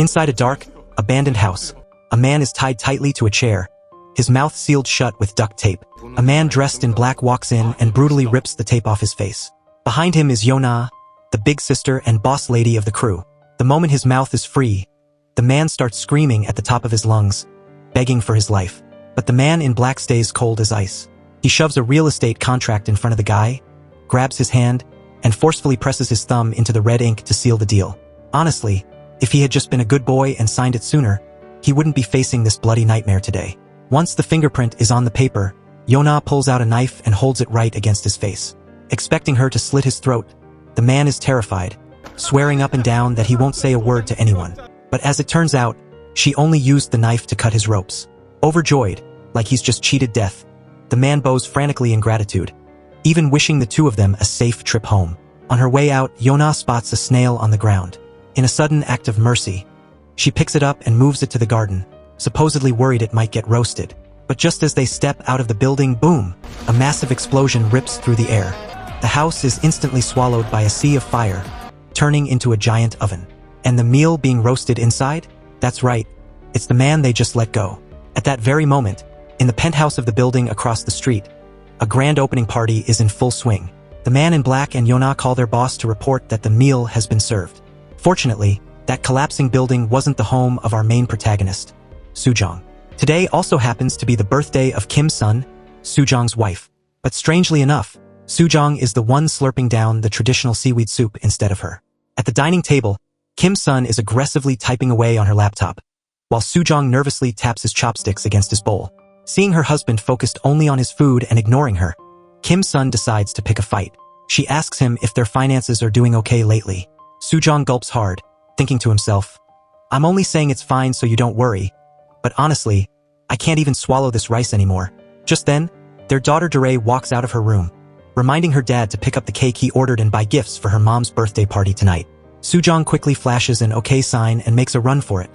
Inside a dark, abandoned house, a man is tied tightly to a chair, his mouth sealed shut with duct tape. A man dressed in black walks in and brutally rips the tape off his face. Behind him is Yona, the big sister and boss lady of the crew. The moment his mouth is free, the man starts screaming at the top of his lungs, begging for his life. But the man in black stays cold as ice. He shoves a real estate contract in front of the guy, grabs his hand, and forcefully presses his thumb into the red ink to seal the deal. Honestly, if he had just been a good boy and signed it sooner, he wouldn't be facing this bloody nightmare today. Once the fingerprint is on the paper, Yona pulls out a knife and holds it right against his face. Expecting her to slit his throat, the man is terrified, swearing up and down that he won't say a word to anyone. But as it turns out, she only used the knife to cut his ropes. Overjoyed, like he's just cheated death, the man bows frantically in gratitude, even wishing the two of them a safe trip home. On her way out, Yona spots a snail on the ground. In a sudden act of mercy, she picks it up and moves it to the garden, supposedly worried it might get roasted. But just as they step out of the building, boom! A massive explosion rips through the air. The house is instantly swallowed by a sea of fire, turning into a giant oven. And the meal being roasted inside? That's right, it's the man they just let go. At that very moment, in the penthouse of the building across the street, a grand opening party is in full swing. The man in black and Yona call their boss to report that the meal has been served. Fortunately, that collapsing building wasn't the home of our main protagonist, Soo-jong. Today also happens to be the birthday of Kim's son, Soo-jong's wife. But strangely enough, Soo-jong is the one slurping down the traditional seaweed soup instead of her. At the dining table, Kim's son is aggressively typing away on her laptop, while Soo-jong nervously taps his chopsticks against his bowl. Seeing her husband focused only on his food and ignoring her, Kim's son decides to pick a fight. She asks him if their finances are doing okay lately. Soo-jong gulps hard, thinking to himself, "I'm only saying it's fine so you don't worry, but honestly, I can't even swallow this rice anymore." Just then, their daughter Dore walks out of her room, reminding her dad to pick up the cake he ordered and buy gifts for her mom's birthday party tonight. Soo-jong quickly flashes an okay sign and makes a run for it,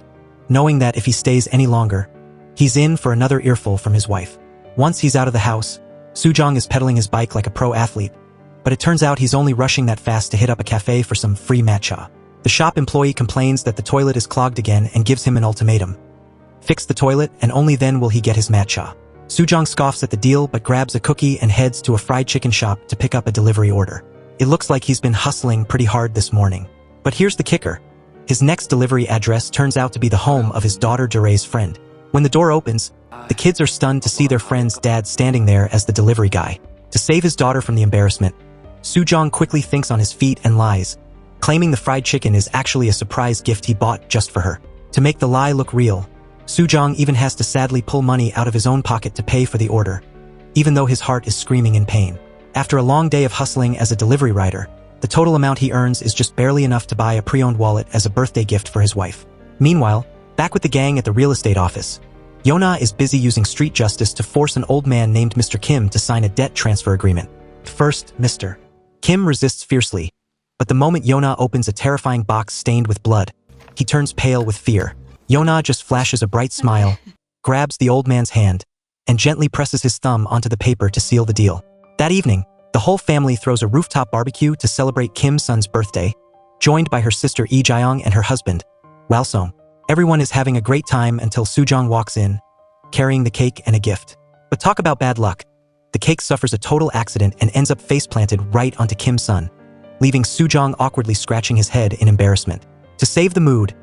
knowing that if he stays any longer, he's in for another earful from his wife. Once he's out of the house, Soo-jong is pedaling his bike like a pro athlete, but it turns out he's only rushing that fast to hit up a cafe for some free matcha. The shop employee complains that the toilet is clogged again and gives him an ultimatum. Fix the toilet and only then will he get his matcha. Soo-jong scoffs at the deal but grabs a cookie and heads to a fried chicken shop to pick up a delivery order. It looks like he's been hustling pretty hard this morning. But here's the kicker. His next delivery address turns out to be the home of his daughter Dore's friend. When the door opens, the kids are stunned to see their friend's dad standing there as the delivery guy. To save his daughter from the embarrassment, Soo-jong quickly thinks on his feet and lies, claiming the fried chicken is actually a surprise gift he bought just for her. To make the lie look real, Soo-jong even has to sadly pull money out of his own pocket to pay for the order, even though his heart is screaming in pain. After a long day of hustling as a delivery rider, the total amount he earns is just barely enough to buy a pre-owned wallet as a birthday gift for his wife. Meanwhile, back with the gang at the real estate office, Yona is busy using street justice to force an old man named Mr. Kim to sign a debt transfer agreement. First, Mr. Kim resists fiercely, but the moment Yona opens a terrifying box stained with blood, he turns pale with fear. Yona just flashes a bright smile, grabs the old man's hand, and gently presses his thumb onto the paper to seal the deal. That evening, the whole family throws a rooftop barbecue to celebrate Kim's son's birthday, joined by her sister Lee-jae and her husband, Walsong. Everyone is having a great time until Soo-jong walks in, carrying the cake and a gift. But talk about bad luck. The cake suffers a total accident and ends up face-planted right onto Kim's son, leaving Soo-jong awkwardly scratching his head in embarrassment. To save the mood,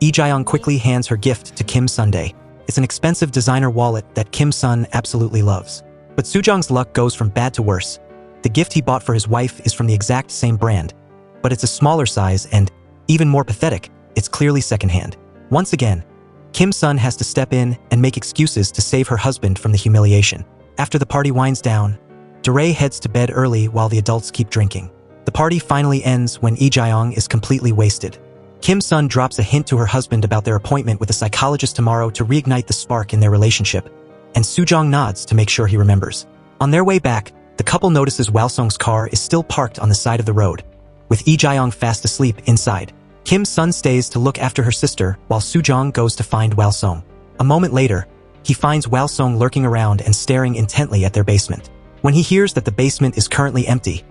Lee-jae quickly hands her gift to Kim's Sunday. It's an expensive designer wallet that Kim's son absolutely loves. But Soo-jong's luck goes from bad to worse. The gift he bought for his wife is from the exact same brand, but it's a smaller size and, even more pathetic, it's clearly secondhand. Once again, Kim's son has to step in and make excuses to save her husband from the humiliation. After the party winds down, Dore heads to bed early while the adults keep drinking. The party finally ends when Lee-jae is completely wasted. Kim's son drops a hint to her husband about their appointment with a psychologist tomorrow to reignite the spark in their relationship, and Soo-jong nods to make sure he remembers. On their way back, the couple notices Walsong's car is still parked on the side of the road, with Lee-jae fast asleep inside. Kim's son stays to look after her sister while Soo-jong goes to find Walsong. A moment later, he finds Walsong lurking around and staring intently at their basement. When he hears that the basement is currently empty,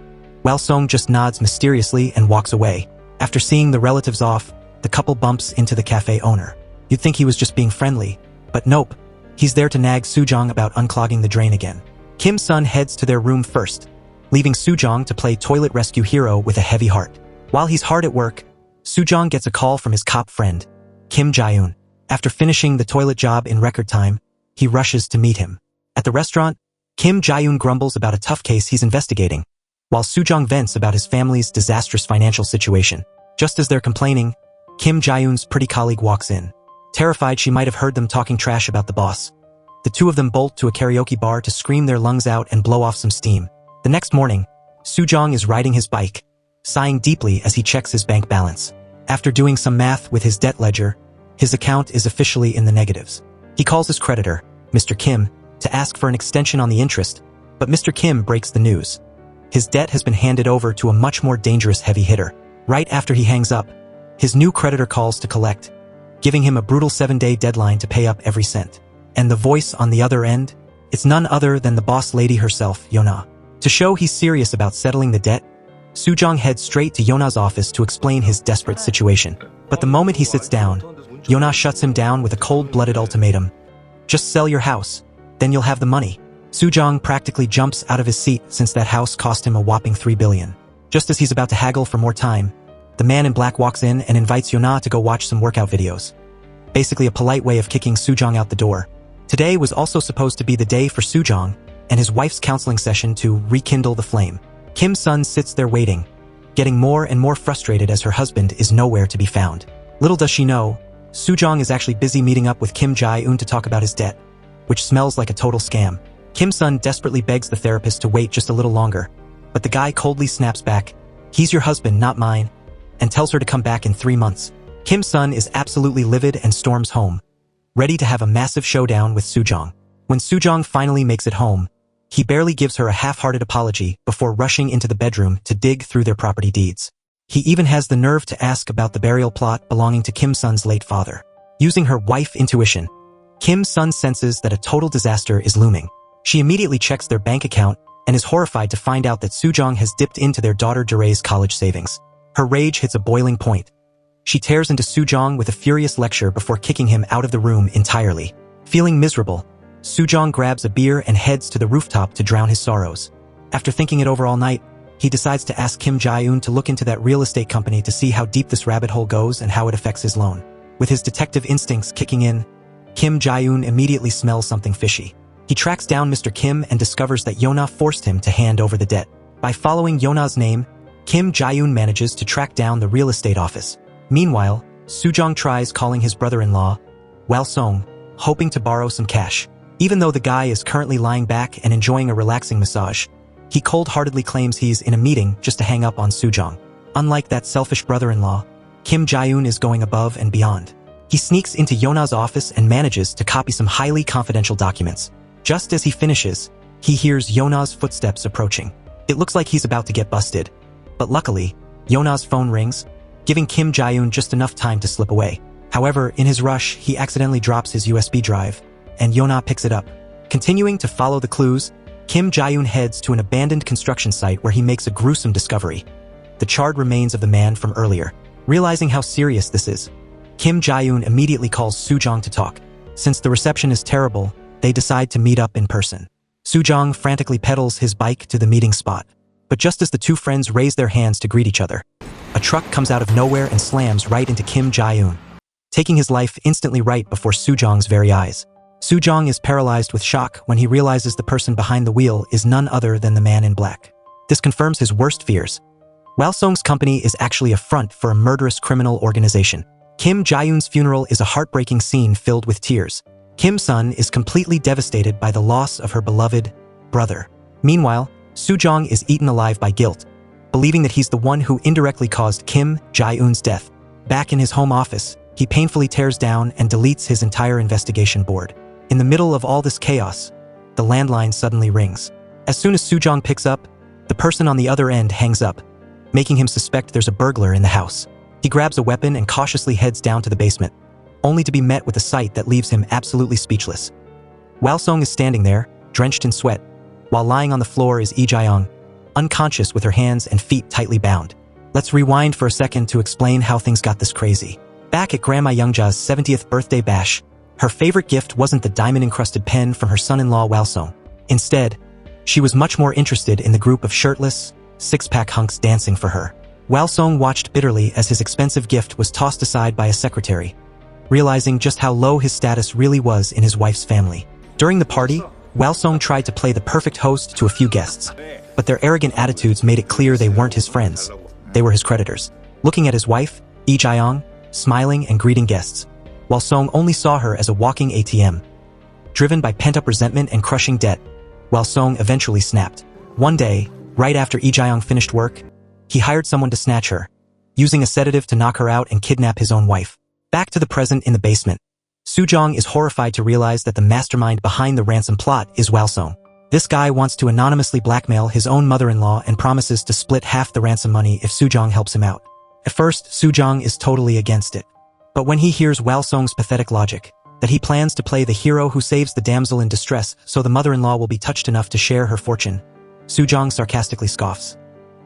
Walsong just nods mysteriously and walks away. After seeing the relatives off, the couple bumps into the cafe owner. You'd think he was just being friendly, but nope. He's there to nag Soo-jong about unclogging the drain again. Kim-sun heads to their room first, leaving Soo-jong to play toilet rescue hero with a heavy heart. While he's hard at work, Soo-jong gets a call from his cop friend, Kim Jae-un. After finishing the toilet job in record time, he rushes to meet him. At the restaurant, Kim Jae-un grumbles about a tough case he's investigating, while Soo-jong vents about his family's disastrous financial situation. Just as they're complaining, Kim Jae-un's pretty colleague walks in. Terrified she might have heard them talking trash about the boss, the two of them bolt to a karaoke bar to scream their lungs out and blow off some steam. The next morning, Soo-jong is riding his bike, sighing deeply as he checks his bank balance. After doing some math with his debt ledger, his account is officially in the negatives. He calls his creditor, Mr. Kim, to ask for an extension on the interest, but Mr. Kim breaks the news. His debt has been handed over to a much more dangerous heavy hitter. Right after he hangs up, his new creditor calls to collect, giving him a brutal 7-day deadline to pay up every cent. And the voice on the other end? It's none other than the boss lady herself, Yona. To show he's serious about settling the debt, Soo-jong heads straight to Yona's office to explain his desperate situation. But the moment he sits down, Yona shuts him down with a cold-blooded ultimatum. Just sell your house, then you'll have the money. Soo-jong practically jumps out of his seat since that house cost him a whopping $3 billion. Just as he's about to haggle for more time, the man in black walks in and invites Yona to go watch some workout videos. Basically a polite way of kicking Soo-jong out the door. Today was also supposed to be the day for Soo-jong and his wife's counseling session to rekindle the flame. Kim-sun sits there waiting, getting more and more frustrated as her husband is nowhere to be found. Little does she know, Soo-jong is actually busy meeting up with Kim Jae-un to talk about his debt, which smells like a total scam. Kim-sun desperately begs the therapist to wait just a little longer, but the guy coldly snaps back, "He's your husband, not mine," and tells her to come back in 3 months. Kim-sun is absolutely livid and storms home, ready to have a massive showdown with Soo-jong. When Soo-jong finally makes it home, he barely gives her a half-hearted apology before rushing into the bedroom to dig through their property deeds. He even has the nerve to ask about the burial plot belonging to Kim-sun's late father. Using her wife intuition, Kim-sun senses that a total disaster is looming. She immediately checks their bank account and is horrified to find out that Soo-jong has dipped into their daughter Jae's college savings. Her rage hits a boiling point. She tears into Soo-jong with a furious lecture before kicking him out of the room entirely. Feeling miserable, Soo-jong grabs a beer and heads to the rooftop to drown his sorrows. After thinking it over all night, he decides to ask Kim Jae-un to look into that real estate company to see how deep this rabbit hole goes and how it affects his loan. With his detective instincts kicking in, Kim Jae-un immediately smells something fishy. He tracks down Mr. Kim and discovers that Yona forced him to hand over the debt. By following Yona's name, Kim Jae-un manages to track down the real estate office. Meanwhile, Soo-jong tries calling his brother-in-law, Wal-song, hoping to borrow some cash. Even though the guy is currently lying back and enjoying a relaxing massage, he cold-heartedly claims he's in a meeting just to hang up on Soo-jong. Unlike that selfish brother-in-law, Kim Jae-un is going above and beyond. He sneaks into Yona's office and manages to copy some highly confidential documents. Just as he finishes, he hears Yona's footsteps approaching. It looks like he's about to get busted. But luckily, Yona's phone rings, giving Kim Jae-un just enough time to slip away. However, in his rush, he accidentally drops his USB drive, and Yona picks it up. Continuing to follow the clues, Kim Jae-un heads to an abandoned construction site where he makes a gruesome discovery: the charred remains of the man from earlier. Realizing how serious this is, Kim Jae-un immediately calls Soo-jong to talk. Since the reception is terrible, they decide to meet up in person. Soo-jong frantically pedals his bike to the meeting spot. But just as the two friends raise their hands to greet each other, a truck comes out of nowhere and slams right into Kim Jae-un, taking his life instantly right before Soo-jong's very eyes. Soo-jong is paralyzed with shock when he realizes the person behind the wheel is none other than the man in black. This confirms his worst fears. Wal-song's company is actually a front for a murderous criminal organization. Kim Jae-un's funeral is a heartbreaking scene filled with tears. Kim-sun is completely devastated by the loss of her beloved brother. Meanwhile, Soo-jong is eaten alive by guilt, believing that he's the one who indirectly caused Kim Jae-un's death. Back in his home office, he painfully tears down and deletes his entire investigation board. In the middle of all this chaos, the landline suddenly rings. As soon as Soo-jong picks up, the person on the other end hangs up, making him suspect there's a burglar in the house. He grabs a weapon and cautiously heads down to the basement, only to be met with a sight that leaves him absolutely speechless. Wal-song is standing there, drenched in sweat, while lying on the floor is Lee Jae-young, unconscious with her hands and feet tightly bound. Let's rewind for a second to explain how things got this crazy. Back at Grandma Youngja's 70th birthday bash, her favorite gift wasn't the diamond-encrusted pen from her son-in-law Walsong. Instead, she was much more interested in the group of shirtless, six-pack hunks dancing for her. Walsong watched bitterly as his expensive gift was tossed aside by a secretary, realizing just how low his status really was in his wife's family. During the party, Walsong tried to play the perfect host to a few guests, but their arrogant attitudes made it clear they weren't his friends. They were his creditors. Looking at his wife, Lee Jae-young, smiling and greeting guests, Walsong only saw her as a walking ATM. Driven by pent-up resentment and crushing debt, Walsong eventually snapped. One day, right after Lee Jae-young finished work, he hired someone to snatch her, using a sedative to knock her out and kidnap his own wife. Back to the present in the basement, Soo-jong is horrified to realize that the mastermind behind the ransom plot is Walsong. This guy wants to anonymously blackmail his own mother-in-law and promises to split half the ransom money if Soo-jong helps him out. At first, Soo-jong is totally against it. But when he hears Walsong's pathetic logic, that he plans to play the hero who saves the damsel in distress so the mother-in-law will be touched enough to share her fortune, Soo-jong sarcastically scoffs.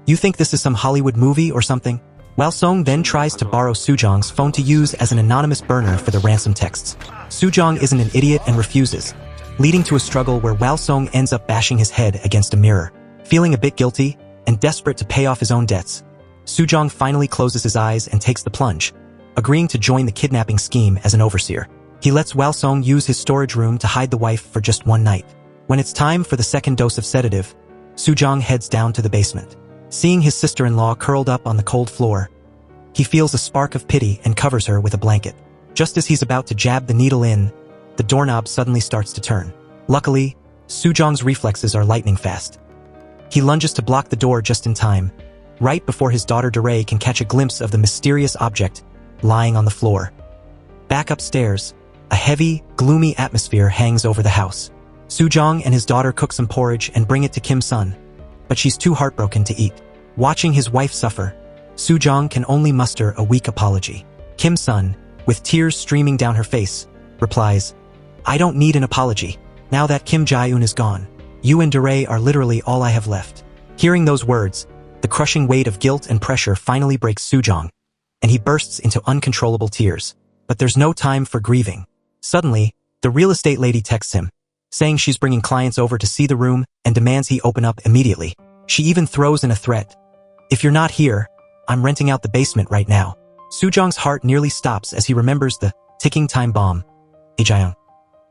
You think this is some Hollywood movie or something? Walsong then tries to borrow Soo-jong's phone to use as an anonymous burner for the ransom texts. Soo-jong isn't an idiot and refuses, leading to a struggle where Walsong ends up bashing his head against a mirror. Feeling a bit guilty and desperate to pay off his own debts, Soo-jong finally closes his eyes and takes the plunge, agreeing to join the kidnapping scheme as an overseer. He lets Walsong use his storage room to hide the wife for just one night. When it's time for the second dose of sedative, Soo-jong heads down to the basement. Seeing his sister-in-law curled up on the cold floor, he feels a spark of pity and covers her with a blanket. Just as he's about to jab the needle in, the doorknob suddenly starts to turn. Luckily, Soo-jong's reflexes are lightning fast. He lunges to block the door just in time, right before his daughter Dae can catch a glimpse of the mysterious object lying on the floor. Back upstairs, a heavy, gloomy atmosphere hangs over the house. Soo-jong and his daughter cook some porridge and bring it to Kim-sun, but she's too heartbroken to eat. Watching his wife suffer, Soo-jong can only muster a weak apology. Kim-sun, with tears streaming down her face, replies, "I don't need an apology. Now that Kim Jae-un is gone, you and Dae are literally all I have left." Hearing those words, the crushing weight of guilt and pressure finally breaks Soo-jong, and he bursts into uncontrollable tears. But there's no time for grieving. Suddenly, the real estate lady texts him, saying she's bringing clients over to see the room and demands he open up immediately. She even throws in a threat. "If you're not here, I'm renting out the basement right now." Soo-jong's heart nearly stops as he remembers the ticking time bomb, Lee Jae-young,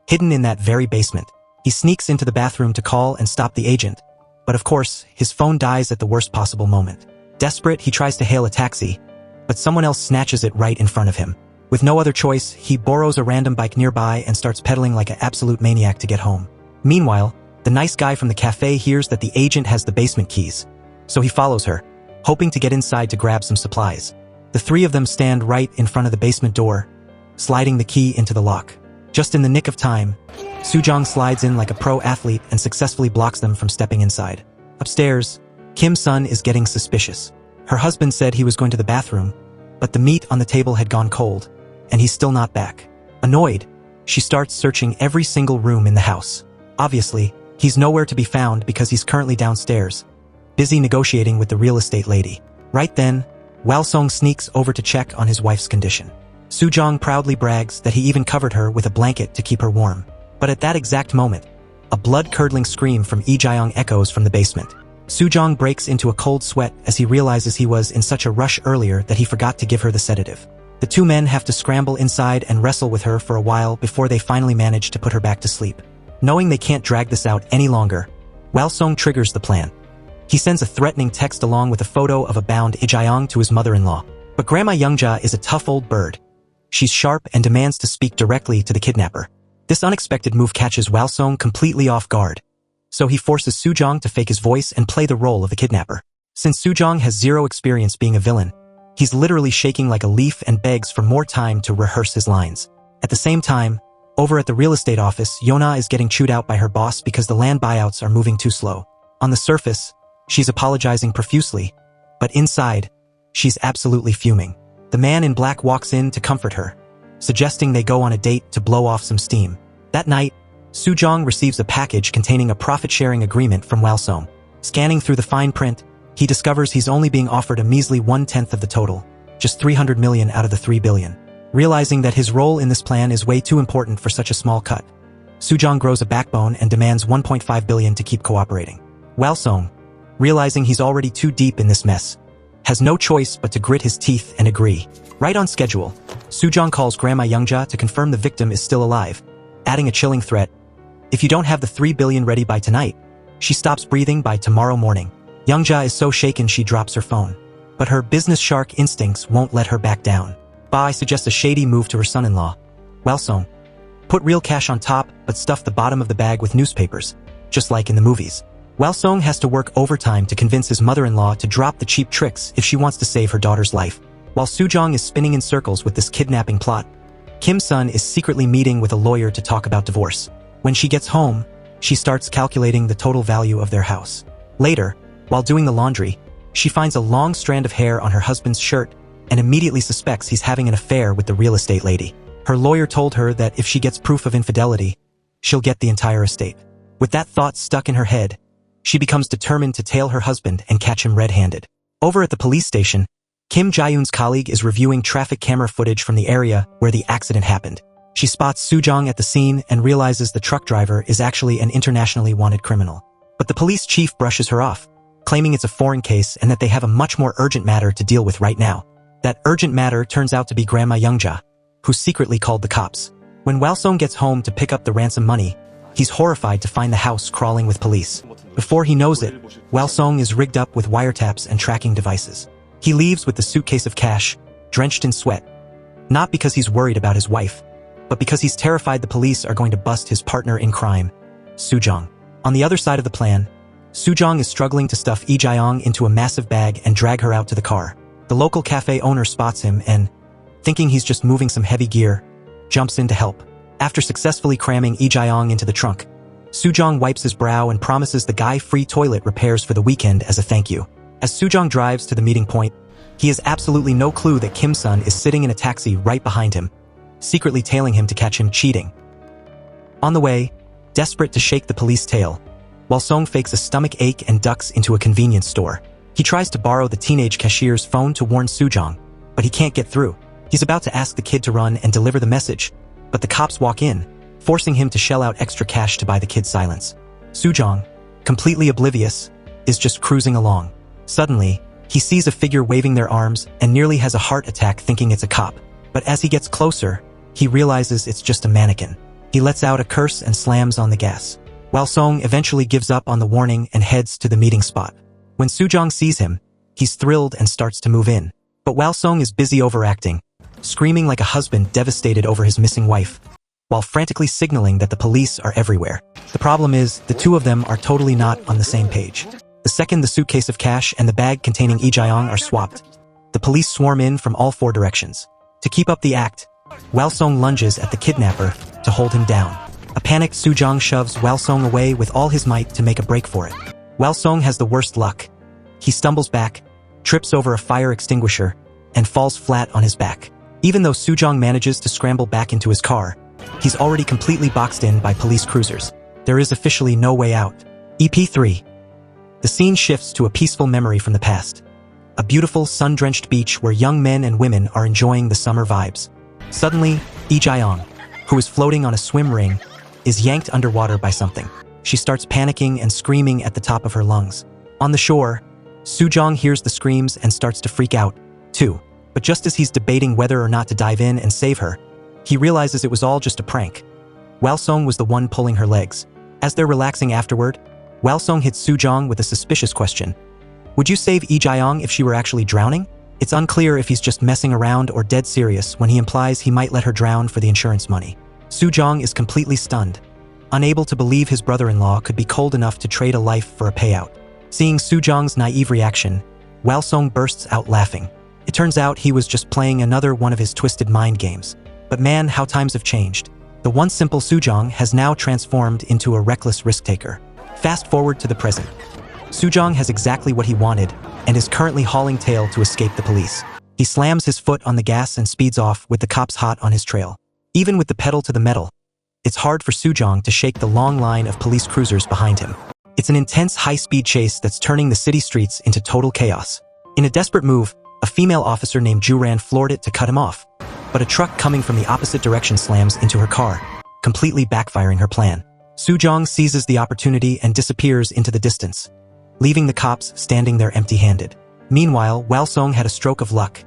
hidden in that very basement. He sneaks into the bathroom to call and stop the agent, but of course, his phone dies at the worst possible moment. Desperate, he tries to hail a taxi, but someone else snatches it right in front of him. With no other choice, he borrows a random bike nearby and starts pedaling like an absolute maniac to get home. Meanwhile, the nice guy from the cafe hears that the agent has the basement keys, so he follows her, hoping to get inside to grab some supplies. The three of them stand right in front of the basement door, sliding the key into the lock. Just in the nick of time, Soo-jong slides in like a pro athlete and successfully blocks them from stepping inside. Upstairs, Kim-sun is getting suspicious. Her husband said he was going to the bathroom, but the meat on the table had gone cold, and he's still not back. Annoyed, she starts searching every single room in the house. Obviously, he's nowhere to be found because he's currently downstairs, busy negotiating with the real estate lady. Right then, Walsong sneaks over to check on his wife's condition. Soo-jong proudly brags that he even covered her with a blanket to keep her warm. But at that exact moment, a blood-curdling scream from Lee Jae-young echoes from the basement. Soo-jong breaks into a cold sweat as he realizes he was in such a rush earlier that he forgot to give her the sedative. The two men have to scramble inside and wrestle with her for a while before they finally manage to put her back to sleep. Knowing they can't drag this out any longer, Walsong triggers the plan. He sends a threatening text along with a photo of a bound Lee Jae-young to his mother-in-law. But Grandma Youngja is a tough old bird. She's sharp and demands to speak directly to the kidnapper. This unexpected move catches Walsong completely off guard, so he forces Soo-jong to fake his voice and play the role of the kidnapper. Since Soo-jong has zero experience being a villain, he's literally shaking like a leaf and begs for more time to rehearse his lines. At the same time, over at the real estate office, Yona is getting chewed out by her boss because the land buyouts are moving too slow. On the surface, she's apologizing profusely, but inside, she's absolutely fuming. The man in black walks in to comfort her, suggesting they go on a date to blow off some steam. That night, Soo-jong receives a package containing a profit-sharing agreement from Walsong. Scanning through the fine print, he discovers he's only being offered a measly 1/10 of the total, just 300 million out of the 3 billion. Realizing that his role in this plan is way too important for such a small cut, Soo-jong grows a backbone and demands 1.5 billion to keep cooperating. Wal-sung, realizing he's already too deep in this mess, has no choice but to grit his teeth and agree. Right on schedule, Soo-jong calls Grandma Youngja to confirm the victim is still alive, adding a chilling threat. If you don't have the 3 billion ready by tonight, she stops breathing by tomorrow morning. Youngja is so shaken she drops her phone. But her business shark instincts won't let her back down. Bai suggests a shady move to her son-in-law. Wal-sung, put real cash on top but stuff the bottom of the bag with newspapers, just like in the movies. Wal-sung has to work overtime to convince his mother-in-law to drop the cheap tricks if she wants to save her daughter's life. While Soo-jong is spinning in circles with this kidnapping plot, Kim-sun is secretly meeting with a lawyer to talk about divorce. When she gets home, she starts calculating the total value of their house. Later, while doing the laundry, she finds a long strand of hair on her husband's shirt and immediately suspects he's having an affair with the real estate lady. Her lawyer told her that if she gets proof of infidelity, she'll get the entire estate. With that thought stuck in her head, she becomes determined to tail her husband and catch him red-handed. Over at the police station, Kim Jae-yoon's colleague is reviewing traffic camera footage from the area where the accident happened. She spots Soo-jong at the scene and realizes the truck driver is actually an internationally wanted criminal. But the police chief brushes her off, claiming it's a foreign case and that they have a much more urgent matter to deal with right now. That urgent matter turns out to be Grandma Youngja, who secretly called the cops. When Wal-sung gets home to pick up the ransom money, he's horrified to find the house crawling with police. Before he knows it, Wal-sung is rigged up with wiretaps and tracking devices. He leaves with the suitcase of cash, drenched in sweat. Not because he's worried about his wife, but because he's terrified the police are going to bust his partner in crime, Soo-jong. On the other side of the plan, Soo-jong is struggling to stuff Lee Jae-yong into a massive bag and drag her out to the car. The local cafe owner spots him and, thinking he's just moving some heavy gear, jumps in to help. After successfully cramming Lee Jae-yong into the trunk, Soo-jong wipes his brow and promises the guy free toilet repairs for the weekend as a thank you. As Soo-jong drives to the meeting point, he has absolutely no clue that Kim-sun is sitting in a taxi right behind him, secretly tailing him to catch him cheating. On the way, desperate to shake the police tail, Wal-sung fakes a stomach ache and ducks into a convenience store. He tries to borrow the teenage cashier's phone to warn Soo-jong, but he can't get through. He's about to ask the kid to run and deliver the message, but the cops walk in, forcing him to shell out extra cash to buy the kid's silence. Soo-jong, completely oblivious, is just cruising along. Suddenly, he sees a figure waving their arms and nearly has a heart attack thinking it's a cop. But as he gets closer, he realizes it's just a mannequin. He lets out a curse and slams on the gas. Wal-sung eventually gives up on the warning and heads to the meeting spot. When Soo-jong sees him, he's thrilled and starts to move in. But Wal-sung is busy overacting, screaming like a husband devastated over his missing wife, while frantically signaling that the police are everywhere. The problem is, the two of them are totally not on the same page. The second the suitcase of cash and the bag containing Lee Jae-yong are swapped, the police swarm in from all four directions. To keep up the act, Wal-sung lunges at the kidnapper to hold him down. A panicked Soo-jong shoves Wal-sung away with all his might to make a break for it. Wal-sung has the worst luck. He stumbles back, trips over a fire extinguisher, and falls flat on his back. Even though Soo-jong manages to scramble back into his car, he's already completely boxed in by police cruisers. There is officially no way out. EP3. The scene shifts to a peaceful memory from the past. A beautiful, sun-drenched beach where young men and women are enjoying the summer vibes. Suddenly, Lee Jae-yong, who is floating on a swim ring, is yanked underwater by something. She starts panicking and screaming at the top of her lungs. On the shore, Soo-jong hears the screams and starts to freak out, too. But just as he's debating whether or not to dive in and save her, he realizes it was all just a prank. Wal-sung was the one pulling her legs. As they're relaxing afterward, Wal-sung hits Soo-jong with a suspicious question. Would you save Lee Jae-yong if she were actually drowning? It's unclear if he's just messing around or dead serious when he implies he might let her drown for the insurance money. Soo-jong is completely stunned, unable to believe his brother-in-law could be cold enough to trade a life for a payout. Seeing Soo-jong's naive reaction, Wal-sung bursts out laughing. It turns out he was just playing another one of his twisted mind games. But man, how times have changed. The once simple Soo-jong has now transformed into a reckless risk-taker. Fast forward to the present. Soo-jong has exactly what he wanted and is currently hauling tail to escape the police. He slams his foot on the gas and speeds off with the cops hot on his trail. Even with the pedal to the metal, it's hard for Soo-jong to shake the long line of police cruisers behind him. It's an intense high-speed chase that's turning the city streets into total chaos. In a desperate move, a female officer named Ju Ran floored it to cut him off. but a truck coming from the opposite direction slams into her car, completely backfiring her plan. Soo-jong seizes the opportunity and disappears into the distance, leaving the cops standing there empty-handed. Meanwhile, Wal-sung had a stroke of luck.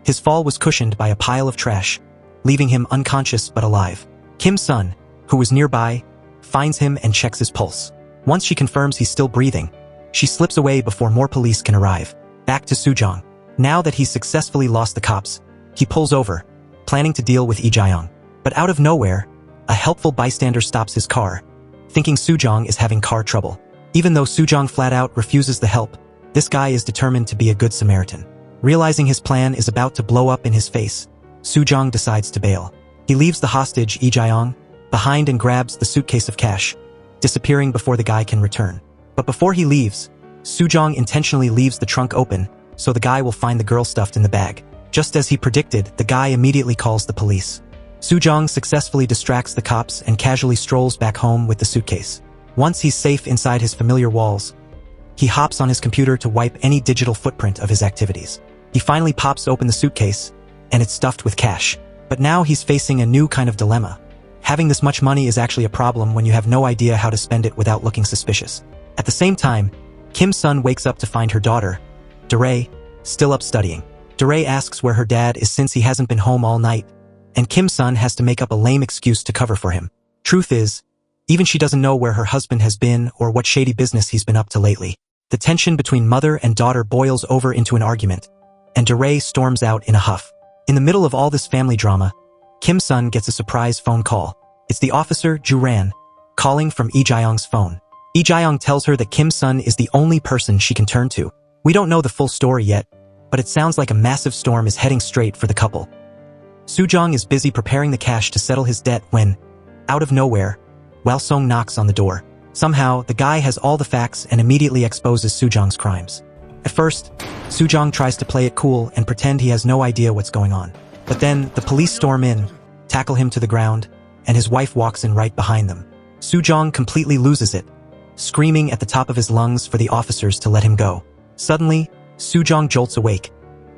His fall was cushioned by a pile of trash, leaving him unconscious but alive. Kim-sun, who was nearby, finds him and checks his pulse. Once she confirms he's still breathing, she slips away before more police can arrive. Back to Soo-jong. Now that he's successfully lost the cops, he pulls over, planning to deal with Lee Jae-young. But out of nowhere, a helpful bystander stops his car, thinking Soo-jong is having car trouble. Even though Soo-jong flat out refuses the help, this guy is determined to be a good Samaritan. Realizing his plan is about to blow up in his face, Soo-jong decides to bail. He leaves the hostage, Lee Jae-young, behind and grabs the suitcase of cash, disappearing before the guy can return. But before he leaves, Soo-jong intentionally leaves the trunk open so the guy will find the girl stuffed in the bag. Just as he predicted, the guy immediately calls the police. Soo-jong successfully distracts the cops and casually strolls back home with the suitcase. Once he's safe inside his familiar walls, he hops on his computer to wipe any digital footprint of his activities. He finally pops open the suitcase, and it's stuffed with cash. But now he's facing a new kind of dilemma. Having this much money is actually a problem when you have no idea how to spend it without looking suspicious. At the same time, Kim-sun wakes up to find her daughter, Dae, still up studying. Dae asks where her dad is since he hasn't been home all night, and Kim-sun has to make up a lame excuse to cover for him. Truth is, even she doesn't know where her husband has been or what shady business he's been up to lately. The tension between mother and daughter boils over into an argument, and Dae storms out in a huff. In the middle of all this family drama, Kim-sun gets a surprise phone call. It's the officer, Ju-ran, calling from Lee Jae-young's phone. Lee Jae-young tells her that Kim-sun is the only person she can turn to. We don't know the full story yet, but it sounds like a massive storm is heading straight for the couple. Soo-jong is busy preparing the cash to settle his debt when, out of nowhere, Wal-sung knocks on the door. Somehow, the guy has all the facts and immediately exposes Soo-jong's crimes. At first, Soo-jong tries to play it cool and pretend he has no idea what's going on. But then, the police storm in, tackle him to the ground, and his wife walks in right behind them. Soo-jong completely loses it, screaming at the top of his lungs for the officers to let him go. Suddenly, Soo-jong jolts awake.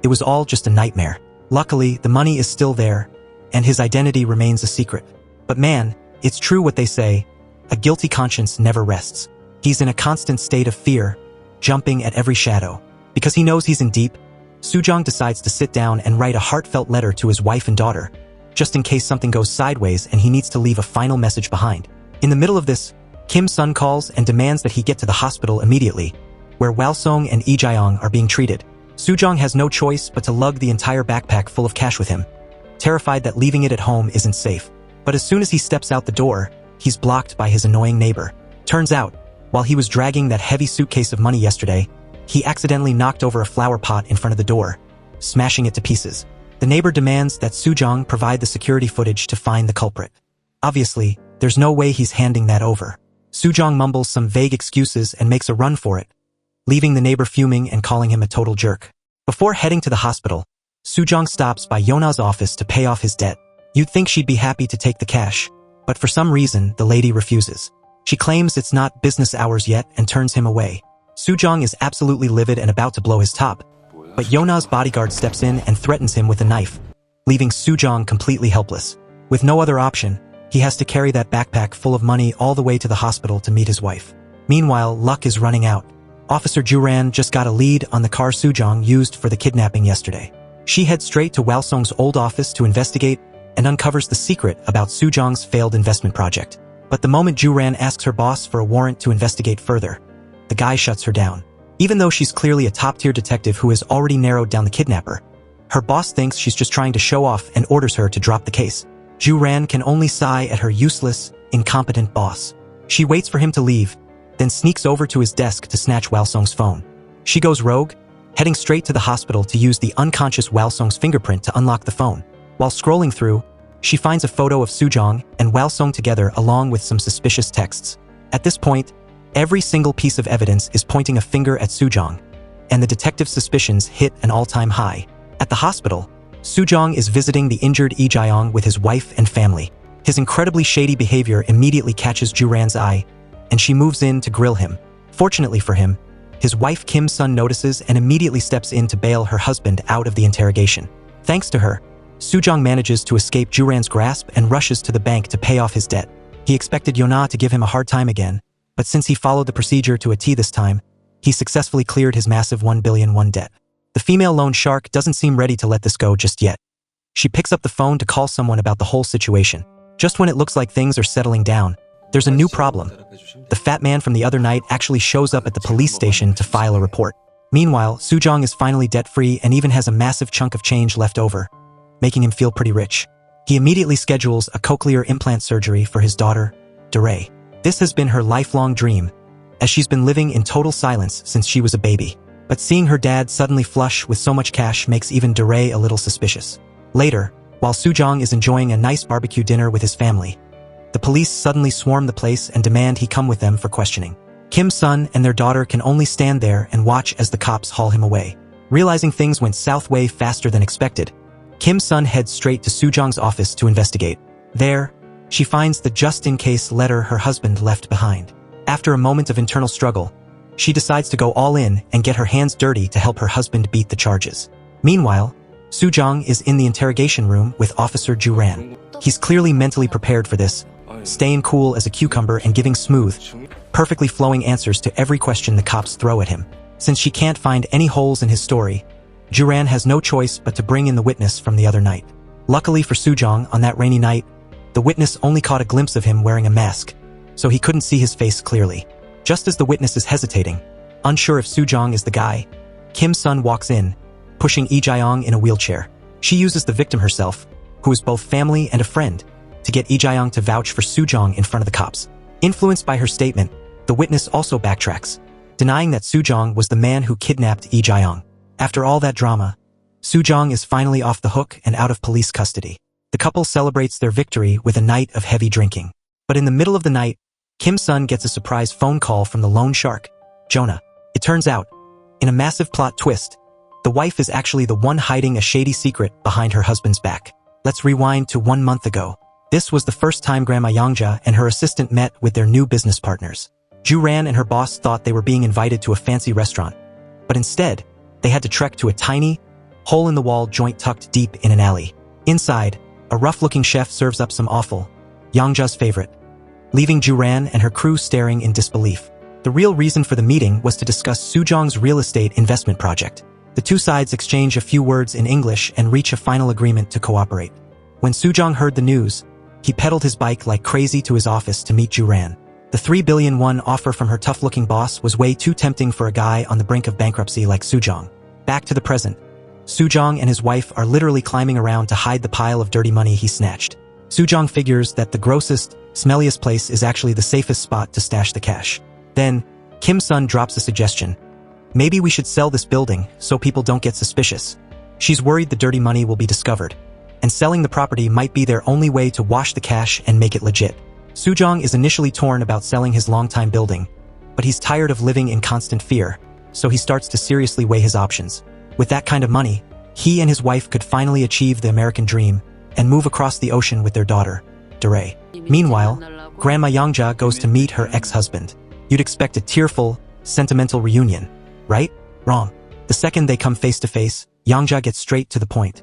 It was all just a nightmare. Luckily, the money is still there, and his identity remains a secret. But man, it's true what they say, a guilty conscience never rests. He's in a constant state of fear, jumping at every shadow. Because he knows he's in deep, Soo-jong decides to sit down and write a heartfelt letter to his wife and daughter, just in case something goes sideways and he needs to leave a final message behind. In the middle of this, Kim-sun calls and demands that he get to the hospital immediately, where Wal-sung and Lee Jae-young are being treated. Soo-jong has no choice but to lug the entire backpack full of cash with him, terrified that leaving it at home isn't safe. But as soon as he steps out the door, he's blocked by his annoying neighbor. Turns out, while he was dragging that heavy suitcase of money yesterday, he accidentally knocked over a flower pot in front of the door, smashing it to pieces. The neighbor demands that Soo-jong provide the security footage to find the culprit. Obviously, there's no way he's handing that over. Soo-jong mumbles some vague excuses and makes a run for it, leaving the neighbor fuming and calling him a total jerk. Before heading to the hospital, Soo-jong stops by Yona's office to pay off his debt. You'd think she'd be happy to take the cash, but for some reason, the lady refuses. She claims it's not business hours yet and turns him away. Soo-jong is absolutely livid and about to blow his top, but Yona's bodyguard steps in and threatens him with a knife, leaving Soo-jong completely helpless. With no other option, he has to carry that backpack full of money all the way to the hospital to meet his wife. Meanwhile, luck is running out. Officer Ju-ran just got a lead on the car Soo-jong used for the kidnapping yesterday. She heads straight to Wal-sung's old office to investigate and uncovers the secret about Soo-jong's failed investment project. But the moment Ju-ran asks her boss for a warrant to investigate further, the guy shuts her down. Even though she's clearly a top-tier detective who has already narrowed down the kidnapper, her boss thinks she's just trying to show off and orders her to drop the case. Ju-ran can only sigh at her useless, incompetent boss. She waits for him to leave, then sneaks over to his desk to snatch Wal-sung's phone. She goes rogue, heading straight to the hospital to use the unconscious Wal-sung's fingerprint to unlock the phone. While scrolling through, she finds a photo of Soo-jong and Wal-sung together along with some suspicious texts. At this point, every single piece of evidence is pointing a finger at Soo-jong, and the detective's suspicions hit an all-time high. At the hospital, Soo-jong is visiting the injured Lee Jae-young with his wife and family. His incredibly shady behavior immediately catches Ju-ran's eye, and she moves in to grill him. Fortunately for him, his wife Kim-sun notices and immediately steps in to bail her husband out of the interrogation. Thanks to her, Soo-jong manages to escape Juran's grasp and rushes to the bank to pay off his debt. He expected Yona to give him a hard time again, but since he followed the procedure to a T this time, he successfully cleared his massive 1 billion won debt. The female loan shark doesn't seem ready to let this go just yet. She picks up the phone to call someone about the whole situation. Just when it looks like things are settling down, there's a new problem. The fat man from the other night actually shows up at the police station to file a report. Meanwhile, Soo-jong is finally debt-free and even has a massive chunk of change left over, making him feel pretty rich. He immediately schedules a cochlear implant surgery for his daughter, Daray. This has been her lifelong dream, as she's been living in total silence since she was a baby. But seeing her dad suddenly flush with so much cash makes even Daray a little suspicious. Later, while Soo-jong is enjoying a nice barbecue dinner with his family, the police suddenly swarm the place and demand he come with them for questioning. Kim's son and their daughter can only stand there and watch as the cops haul him away. Realizing things went south way faster than expected, Kim's son heads straight to Soo-jong's office to investigate. There, she finds the just-in-case letter her husband left behind. After a moment of internal struggle, she decides to go all in and get her hands dirty to help her husband beat the charges. Meanwhile, Soo-jong is in the interrogation room with Officer Juran. He's clearly mentally prepared for this, staying cool as a cucumber and giving smooth, perfectly flowing answers to every question the cops throw at him. Since she can't find any holes in his story, Juran has no choice but to bring in the witness from the other night. Luckily for Soo-jong, on that rainy night, the witness only caught a glimpse of him wearing a mask, so he couldn't see his face clearly. Just as the witness is hesitating, unsure if Soo-jong is the guy, Kim's son walks in, pushing Lee Jae-yong in a wheelchair. She uses the victim herself, who is both family and a friend, to get Lee Jae-yong to vouch for Soo-jong in front of the cops. Influenced by her statement, the witness also backtracks, denying that Soo-jong was the man who kidnapped Lee Jae-yong. After all that drama, Soo-jong is finally off the hook and out of police custody. The couple celebrates their victory with a night of heavy drinking. But in the middle of the night, Kim's son gets a surprise phone call from the loan shark, Jonah. It turns out, in a massive plot twist, the wife is actually the one hiding a shady secret behind her husband's back. Let's rewind to 1 month ago. This was the first time Grandma Yangja and her assistant met with their new business partners. Juran and her boss thought they were being invited to a fancy restaurant, but instead, they had to trek to a tiny, hole-in-the-wall joint tucked deep in an alley. Inside, a rough-looking chef serves up some offal, Yangja's favorite, leaving Juran and her crew staring in disbelief. The real reason for the meeting was to discuss Soo-jong's real estate investment project. The two sides exchange a few words in English and reach a final agreement to cooperate. When Soo-jong heard the news, he pedaled his bike like crazy to his office to meet Juran. The 3 billion won offer from her tough-looking boss was way too tempting for a guy on the brink of bankruptcy like Soo-jong. Back to the present. Soo-jong and his wife are literally climbing around to hide the pile of dirty money he snatched. Soo-jong figures that the grossest, smelliest place is actually the safest spot to stash the cash. Then, Kim's son drops a suggestion. Maybe we should sell this building so people don't get suspicious. She's worried the dirty money will be discovered, and selling the property might be their only way to wash the cash and make it legit. Soo-jong is initially torn about selling his longtime building, but he's tired of living in constant fear, so he starts to seriously weigh his options. With that kind of money, he and his wife could finally achieve the American dream and move across the ocean with their daughter, Daray. Meanwhile, Grandma Yangja goes to meet her ex-husband. You'd expect a tearful, sentimental reunion, right? Wrong. The second they come face to face, Yangja gets straight to the point.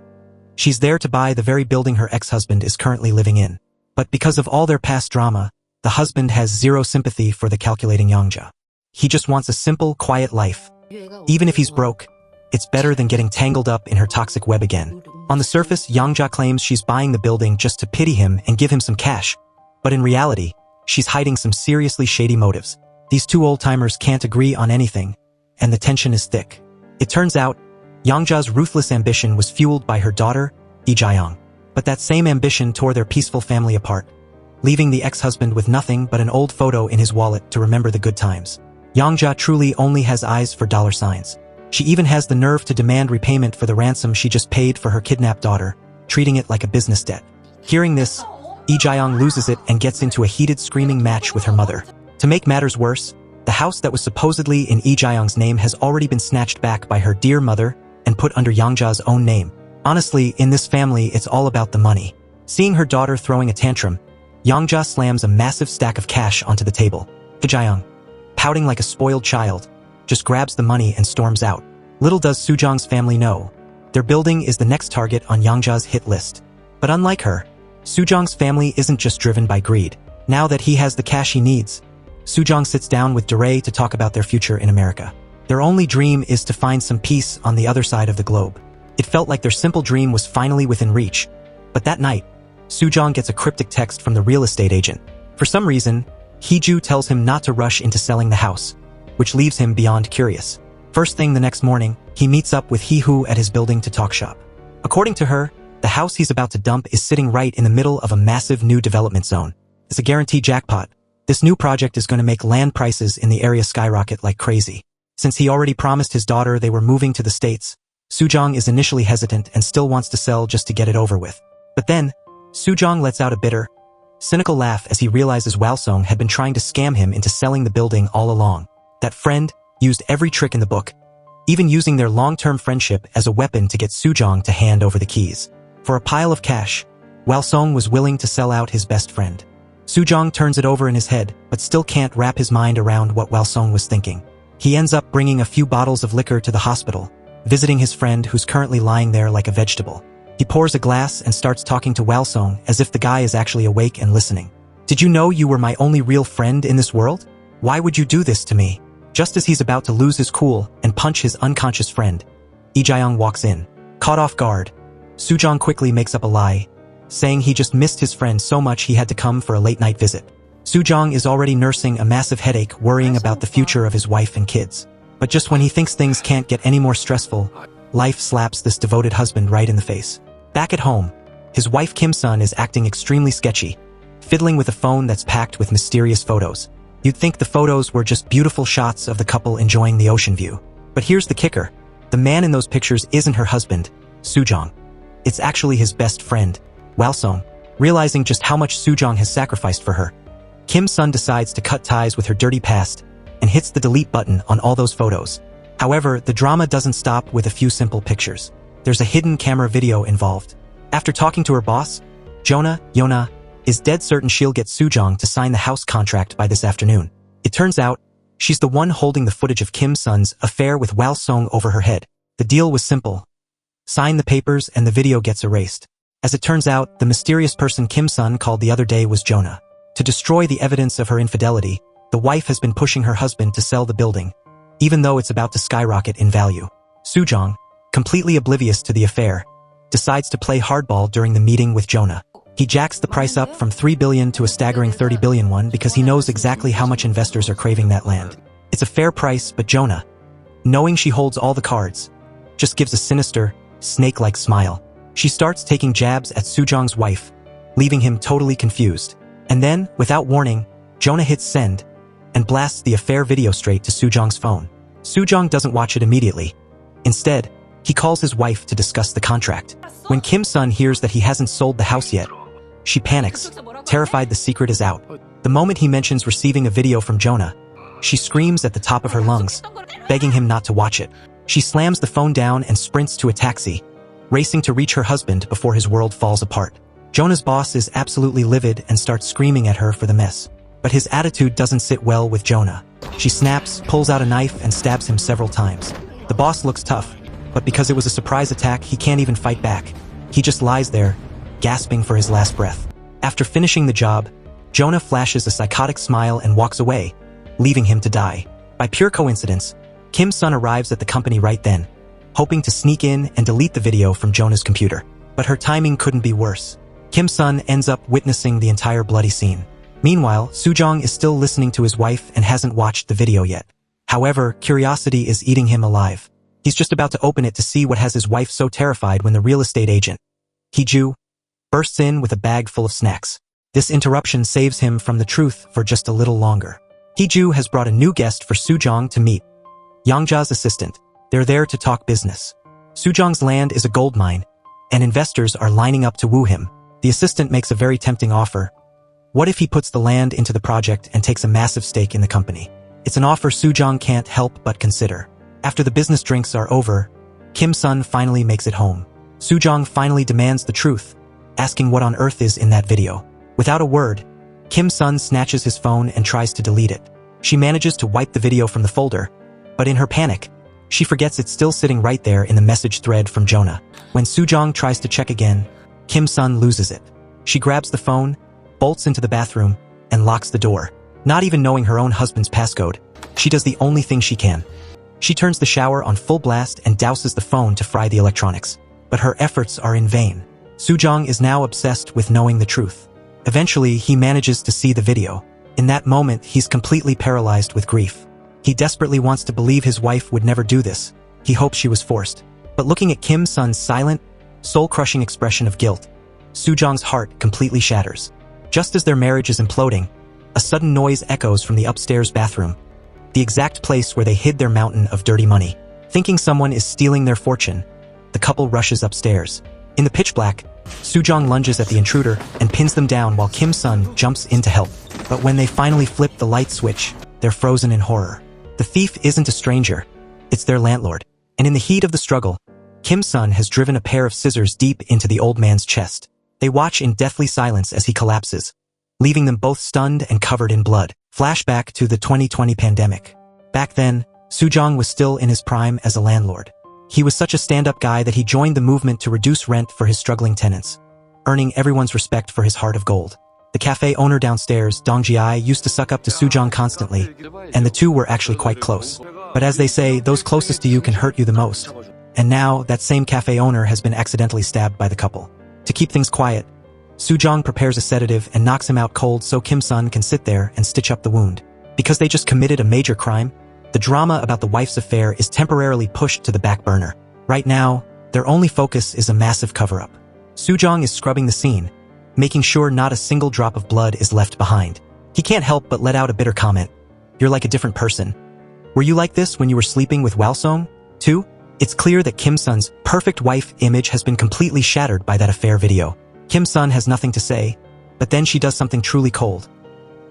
She's there to buy the very building her ex-husband is currently living in. But because of all their past drama, the husband has zero sympathy for the calculating Yangja. He just wants a simple, quiet life. Even if he's broke, it's better than getting tangled up in her toxic web again. On the surface, Yangja claims she's buying the building just to pity him and give him some cash. But in reality, she's hiding some seriously shady motives. These two old-timers can't agree on anything, and the tension is thick. It turns out, Yangja's ruthless ambition was fueled by her daughter, Lee Jae-yong. But that same ambition tore their peaceful family apart, leaving the ex-husband with nothing but an old photo in his wallet to remember the good times. Yangja truly only has eyes for dollar signs. She even has the nerve to demand repayment for the ransom she just paid for her kidnapped daughter, treating it like a business debt. Hearing this, Lee Jae-yong loses it and gets into a heated screaming match with her mother. To make matters worse, the house that was supposedly in Lee Jae-yong's name has already been snatched back by her dear mother and put under Yangja's own name. Honestly, in this family, it's all about the money. Seeing her daughter throwing a tantrum, Yangja slams a massive stack of cash onto the table. Lee Jae-yong, pouting like a spoiled child, just grabs the money and storms out. Little does Soo-jong's family know, Their building is the next target on Yangja's hit list. But unlike her, Sujong's family isn't just driven by greed. Now that he has the cash he needs, Sujong sits down with Dare to talk about their future in America. Their only dream is to find some peace on the other side of the globe. It felt like their simple dream was finally within reach. But that night, Sujong gets a cryptic text from the real estate agent. For some reason, Heju tells him not to rush into selling the house, which leaves him beyond curious. First thing the next morning, he meets up with Hehu at his building to talk shop. According to her, the house he's about to dump is sitting right in the middle of a massive new development zone. It's a guaranteed jackpot. This new project is going to make land prices in the area skyrocket like crazy. Since he already promised his daughter they were moving to the States, Sujong is initially hesitant and still wants to sell just to get it over with. But then, Sujong lets out a bitter, cynical laugh as he realizes Walsong had been trying to scam him into selling the building all along. That friend used every trick in the book, even using their long-term friendship as a weapon to get Sujong to hand over the keys. For a pile of cash, Walsong was willing to sell out his best friend. Sujong turns it over in his head, but still can't wrap his mind around what Walsong was thinking. He ends up bringing a few bottles of liquor to the hospital, visiting his friend who's currently lying there like a vegetable. He pours a glass and starts talking to Walsong as if the guy is actually awake and listening. "Did you know you were my only real friend in this world? Why would you do this to me?" Just as he's about to lose his cool and punch his unconscious friend, Lee Jae-young walks in. Caught off guard, Sujong quickly makes up a lie, saying he just missed his friend so much he had to come for a late-night visit. Sujong is already nursing a massive headache, worrying about the future of his wife and kids. But just when he thinks things can't get any more stressful, life slaps this devoted husband right in the face. Back at home, his wife Kim-sun is acting extremely sketchy, fiddling with a phone that's packed with mysterious photos. You'd think the photos were just beautiful shots of the couple enjoying the ocean view. But here's the kicker. The man in those pictures isn't her husband, Sujong. It's actually his best friend, Walsong. Realizing just how much Sujong has sacrificed for her, Kim-sun decides to cut ties with her dirty past and hits the delete button on all those photos. However, the drama doesn't stop with a few simple pictures. There's a hidden camera video involved. After talking to her boss, Yona is dead certain she'll get Sujong to sign the house contract by this afternoon. It turns out, she's the one holding the footage of Kim-sun's affair with Walsong over her head. The deal was simple. Sign the papers and the video gets erased. As it turns out, the mysterious person Kim-sun called the other day was Jonah. To destroy the evidence of her infidelity, the wife has been pushing her husband to sell the building, even though it's about to skyrocket in value. Sujong, completely oblivious to the affair, decides to play hardball during the meeting with Jonah. He jacks the price up from 3 billion to a staggering 30 billion won because he knows exactly how much investors are craving that land. It's a fair price, but Jonah, knowing she holds all the cards, just gives a sinister, snake-like smile. She starts taking jabs at Sujong's wife, leaving him totally confused. And then, without warning, Jonah hits send and blasts the affair video straight to Sujong's phone. Sujong doesn't watch it immediately. Instead, he calls his wife to discuss the contract. When Kim-sun hears that he hasn't sold the house yet, she panics, terrified the secret is out. The moment he mentions receiving a video from Jonah, she screams at the top of her lungs, begging him not to watch it. She slams the phone down and sprints to a taxi, racing to reach her husband before his world falls apart. Jonah's boss is absolutely livid and starts screaming at her for the mess. But his attitude doesn't sit well with Jonah. She snaps, pulls out a knife, and stabs him several times. The boss looks tough, but because it was a surprise attack, he can't even fight back. He just lies there, gasping for his last breath. After finishing the job, Jonah flashes a psychotic smile and walks away, leaving him to die. By pure coincidence, Kim-sun arrives at the company right then, hoping to sneak in and delete the video from Jonah's computer. But her timing couldn't be worse. Kim-sun ends up witnessing the entire bloody scene. Meanwhile, Sujong is still listening to his wife and hasn't watched the video yet. However, curiosity is eating him alive. He's just about to open it to see what has his wife so terrified when the real estate agent, Heju, bursts in with a bag full of snacks. This interruption saves him from the truth for just a little longer. Heju has brought a new guest for Sujong to meet, Yangja's assistant. They're there to talk business. Sujong's land is a gold mine, and investors are lining up to woo him. The assistant makes a very tempting offer. What if he puts the land into the project and takes a massive stake in the company? It's an offer Sujong can't help but consider. After the business drinks are over, Kim-sun finally makes it home. Sujong finally demands the truth, asking what on earth is in that video. Without a word, Kim-sun snatches his phone and tries to delete it. She manages to wipe the video from the folder, but in her panic, She forgets it's still sitting right there in the message thread from Jonah. When Soo-jong tries to check again, Kim-sun loses it. She grabs the phone, bolts into the bathroom, and locks the door. Not even knowing her own husband's passcode, she does the only thing she can. She turns the shower on full blast and douses the phone to fry the electronics. But her efforts are in vain. Soo-jong is now obsessed with knowing the truth. Eventually, he manages to see the video. In that moment, he's completely paralyzed with grief. He desperately wants to believe his wife would never do this. He hopes she was forced. But looking at Kim-sun's silent, soul-crushing expression of guilt, Soo-jong's heart completely shatters. Just as their marriage is imploding, a sudden noise echoes from the upstairs bathroom, the exact place where they hid their mountain of dirty money. Thinking someone is stealing their fortune, the couple rushes upstairs. In the pitch black, Soo-jong lunges at the intruder and pins them down while Kim-sun jumps in to help. But when they finally flip the light switch, they're frozen in horror. The thief isn't a stranger, it's their landlord. And in the heat of the struggle, Kim-sun has driven a pair of scissors deep into the old man's chest. They watch in deathly silence as he collapses, leaving them both stunned and covered in blood. Flashback to the 2020 pandemic. Back then, Soo-jong was still in his prime as a landlord. He was such a stand-up guy that he joined the movement to reduce rent for his struggling tenants, earning everyone's respect for his heart of gold. The cafe owner downstairs, Dong Ji-ai, used to suck up to Soo-jong constantly, and the two were actually quite close. But as they say, those closest to you can hurt you the most. And now, that same cafe owner has been accidentally stabbed by the couple. To keep things quiet, Soo-jong prepares a sedative and knocks him out cold so Kim-sun can sit there and stitch up the wound. Because they just committed a major crime, the drama about the wife's affair is temporarily pushed to the back burner. Right now, their only focus is a massive cover-up. Soo-jong is scrubbing the scene, making sure not a single drop of blood is left behind. He can't help but let out a bitter comment. You're like a different person. Were you like this when you were sleeping with Walsong, too? It's clear that Kim-sun's perfect wife image has been completely shattered by that affair video. Kim-sun has nothing to say, but then she does something truly cold.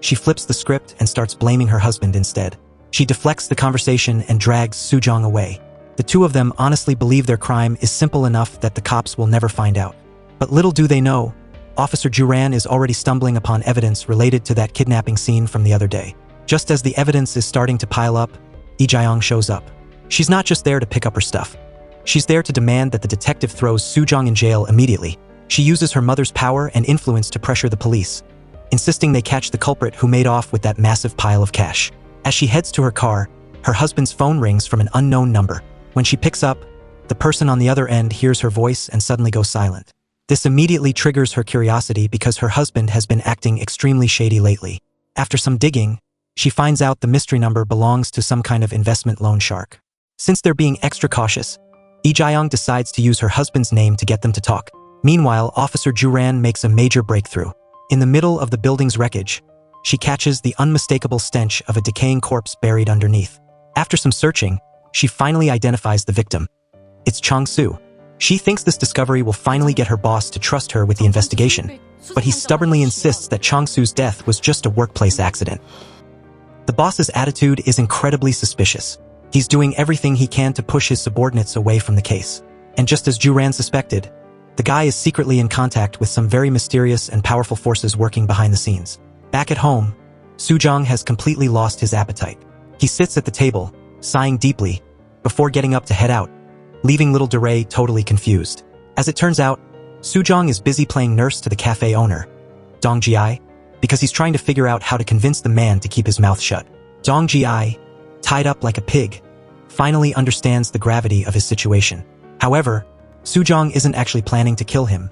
She flips the script and starts blaming her husband instead. She deflects the conversation and drags Soo-jong away. The two of them honestly believe their crime is simple enough that the cops will never find out. But little do they know, Officer Juran is already stumbling upon evidence related to that kidnapping scene from the other day. Just as the evidence is starting to pile up, Lee Jae-young shows up. She's not just there to pick up her stuff. She's there to demand that the detective throws Soo-jong in jail immediately. She uses her mother's power and influence to pressure the police, insisting they catch the culprit who made off with that massive pile of cash. As she heads to her car, her husband's phone rings from an unknown number. When she picks up, the person on the other end hears her voice and suddenly goes silent. This immediately triggers her curiosity because her husband has been acting extremely shady lately. After some digging, she finds out the mystery number belongs to some kind of investment loan shark. Since they're being extra cautious, Lee Jae-young decides to use her husband's name to get them to talk. Meanwhile, Officer Juran makes a major breakthrough. In the middle of the building's wreckage, she catches the unmistakable stench of a decaying corpse buried underneath. After some searching, she finally identifies the victim. It's Chang-soo. She thinks this discovery will finally get her boss to trust her with the investigation, but he stubbornly insists that Chang-soo's death was just a workplace accident. The boss's attitude is incredibly suspicious. He's doing everything he can to push his subordinates away from the case. And just as Juran suspected, the guy is secretly in contact with some very mysterious and powerful forces working behind the scenes. Back at home, Soo-jong has completely lost his appetite. He sits at the table, sighing deeply, before getting up to head out, leaving little DeRay totally confused. As it turns out, Soo-jong is busy playing nurse to the cafe owner, Dong Ji-ai, because he's trying to figure out how to convince the man to keep his mouth shut. Dong Ji-ai, tied up like a pig, finally understands the gravity of his situation. However, Soo-jong isn't actually planning to kill him.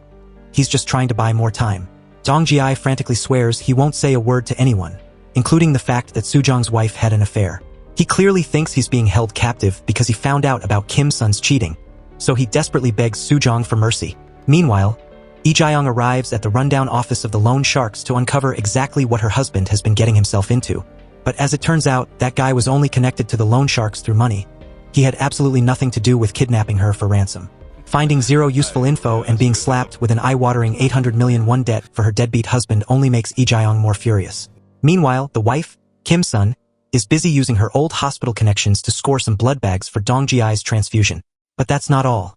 He's just trying to buy more time. Dong Ji-ai frantically swears he won't say a word to anyone, including the fact that Soo-jong's wife had an affair. He clearly thinks he's being held captive because he found out about Kim-sun's cheating, so he desperately begs Soo-jong for mercy. Meanwhile, Lee Jae-young arrives at the rundown office of the loan sharks to uncover exactly what her husband has been getting himself into. But as it turns out, that guy was only connected to the loan sharks through money. He had absolutely nothing to do with kidnapping her for ransom. Finding zero useful info and being slapped with an eye-watering 800 million won debt for her deadbeat husband only makes Lee Jae-young more furious. Meanwhile, the wife, Kim-sun, is busy using her old hospital connections to score some blood bags for Dong Ji-ai's transfusion. But that's not all.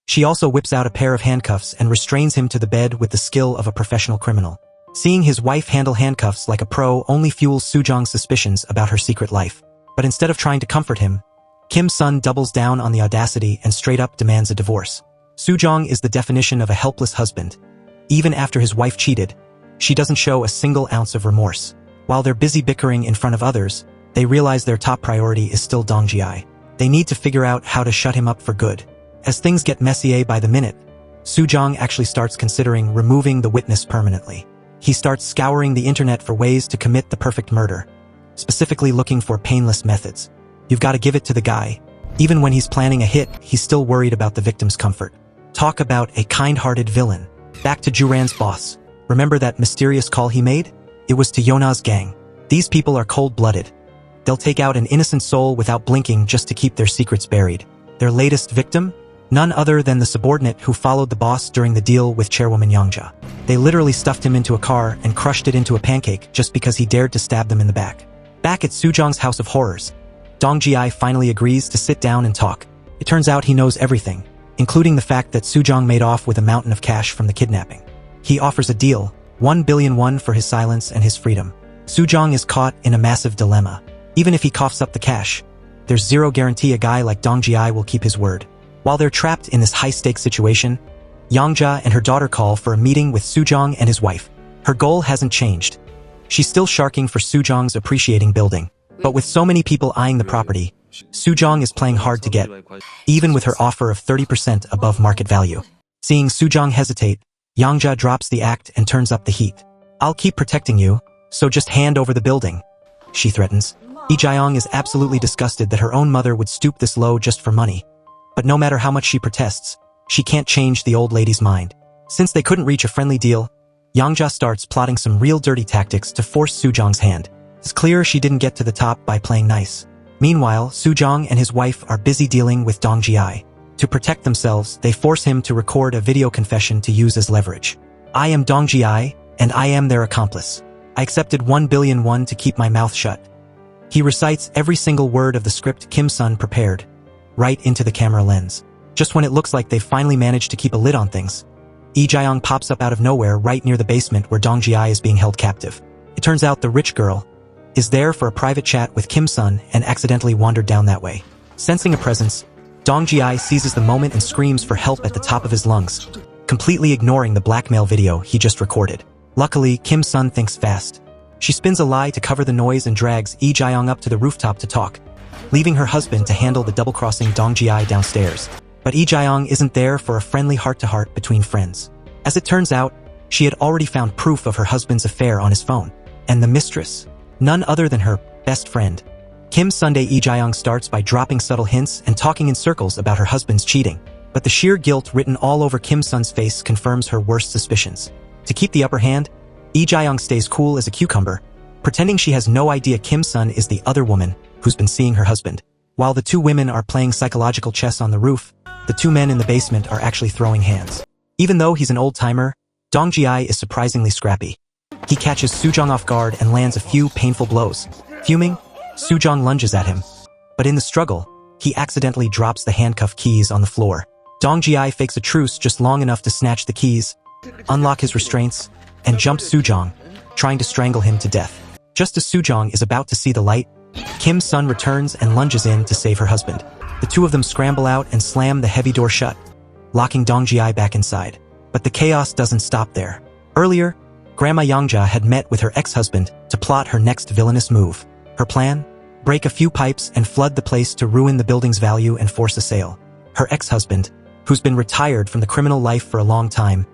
She also whips out a pair of handcuffs and restrains him to the bed with the skill of a professional criminal. Seeing his wife handle handcuffs like a pro only fuels Soo-jong's suspicions about her secret life. But instead of trying to comfort him, Kim Sun doubles down on the audacity and straight up demands a divorce. Soo-jong is the definition of a helpless husband. Even after his wife cheated, she doesn't show a single ounce of remorse. While they're busy bickering in front of others, they realize their top priority is still Dong Ji-ai. They need to figure out how to shut him up for good. As things get messier by the minute, Soo-jong actually starts considering removing the witness permanently. He starts scouring the internet for ways to commit the perfect murder, specifically looking for painless methods. You've got to give it to the guy. Even when he's planning a hit, he's still worried about the victim's comfort. Talk about a kind-hearted villain. Back to Juran's boss. Remember that mysterious call he made? It was to Yona's gang. These people are cold-blooded. They'll take out an innocent soul without blinking just to keep their secrets buried. Their latest victim? None other than the subordinate who followed the boss during the deal with Chairwoman Yangja. They literally stuffed him into a car and crushed it into a pancake just because he dared to stab them in the back. Back at Soo-jong's house of horrors, Dong Ji-ai finally agrees to sit down and talk. It turns out he knows everything, including the fact that Soo-jong made off with a mountain of cash from the kidnapping. He offers a deal, 1 billion won for his silence and his freedom. Soo-jong is caught in a massive dilemma. Even if he coughs up the cash, there's zero guarantee a guy like Dong Ji-ai will keep his word. While they're trapped in this high-stakes situation, Yangja and her daughter call for a meeting with Soo-jong and his wife. Her goal hasn't changed. She's still sharking for Soo-jong's appreciating building. But with so many people eyeing the property, Soo-jong is playing hard to get, even with her offer of 30% above market value. Seeing Soo-jong hesitate, Yangja drops the act and turns up the heat. "I'll keep protecting you, so just hand over the building," she threatens. Lee Jae-yong is absolutely disgusted that her own mother would stoop this low just for money. But no matter how much she protests, she can't change the old lady's mind. Since they couldn't reach a friendly deal, Yangja starts plotting some real dirty tactics to force Soo-jong's hand. It's clear she didn't get to the top by playing nice. Meanwhile, Soo-jong and his wife are busy dealing with Dong Ji-ai. To protect themselves, they force him to record a video confession to use as leverage. "I am Dong Ji-ai, and I am their accomplice. I accepted 1 billion won to keep my mouth shut." He recites every single word of the script Kim Sun prepared, right into the camera lens. Just when it looks like they've finally managed to keep a lid on things, Lee Jae-yong pops up out of nowhere right near the basement where Dong Ji-ai is being held captive. It turns out the rich girl is there for a private chat with Kim Sun and accidentally wandered down that way. Sensing a presence, Dong Ji-ai seizes the moment and screams for help at the top of his lungs, completely ignoring the blackmail video he just recorded. Luckily, Kim Sun thinks fast. She spins a lie to cover the noise and drags Lee Jae-yong up to the rooftop to talk, leaving her husband to handle the double-crossing Dong Ji-ai downstairs. But Lee Jae-yong isn't there for a friendly heart-to-heart between friends. As it turns out, she had already found proof of her husband's affair on his phone. And the mistress? None other than her best friend. Kim Sunday Lee Jae-yong starts by dropping subtle hints and talking in circles about her husband's cheating. But the sheer guilt written all over Kim Sun's face confirms her worst suspicions. To keep the upper hand, Lee Jae-yong stays cool as a cucumber, pretending she has no idea Kim Sun is the other woman who's been seeing her husband. While the two women are playing psychological chess on the roof, the two men in the basement are actually throwing hands. Even though he's an old-timer, Dong Ji-ai is surprisingly scrappy. He catches Soo-jong off guard and lands a few painful blows. Fuming, Soo-jong lunges at him. But in the struggle, he accidentally drops the handcuff keys on the floor. Dong Ji-ai fakes a truce just long enough to snatch the keys, unlock his restraints, and jump Soo-jong, trying to strangle him to death. Just as Soo-jong is about to see the light, Kim Sun returns and lunges in to save her husband. The two of them scramble out and slam the heavy door shut, locking Dong Ji-ai back inside. But the chaos doesn't stop there. Earlier, Grandma Yangja had met with her ex-husband to plot her next villainous move. Her plan? Break a few pipes and flood the place to ruin the building's value and force a sale. Her ex-husband, who's been retired from the criminal life for a long time,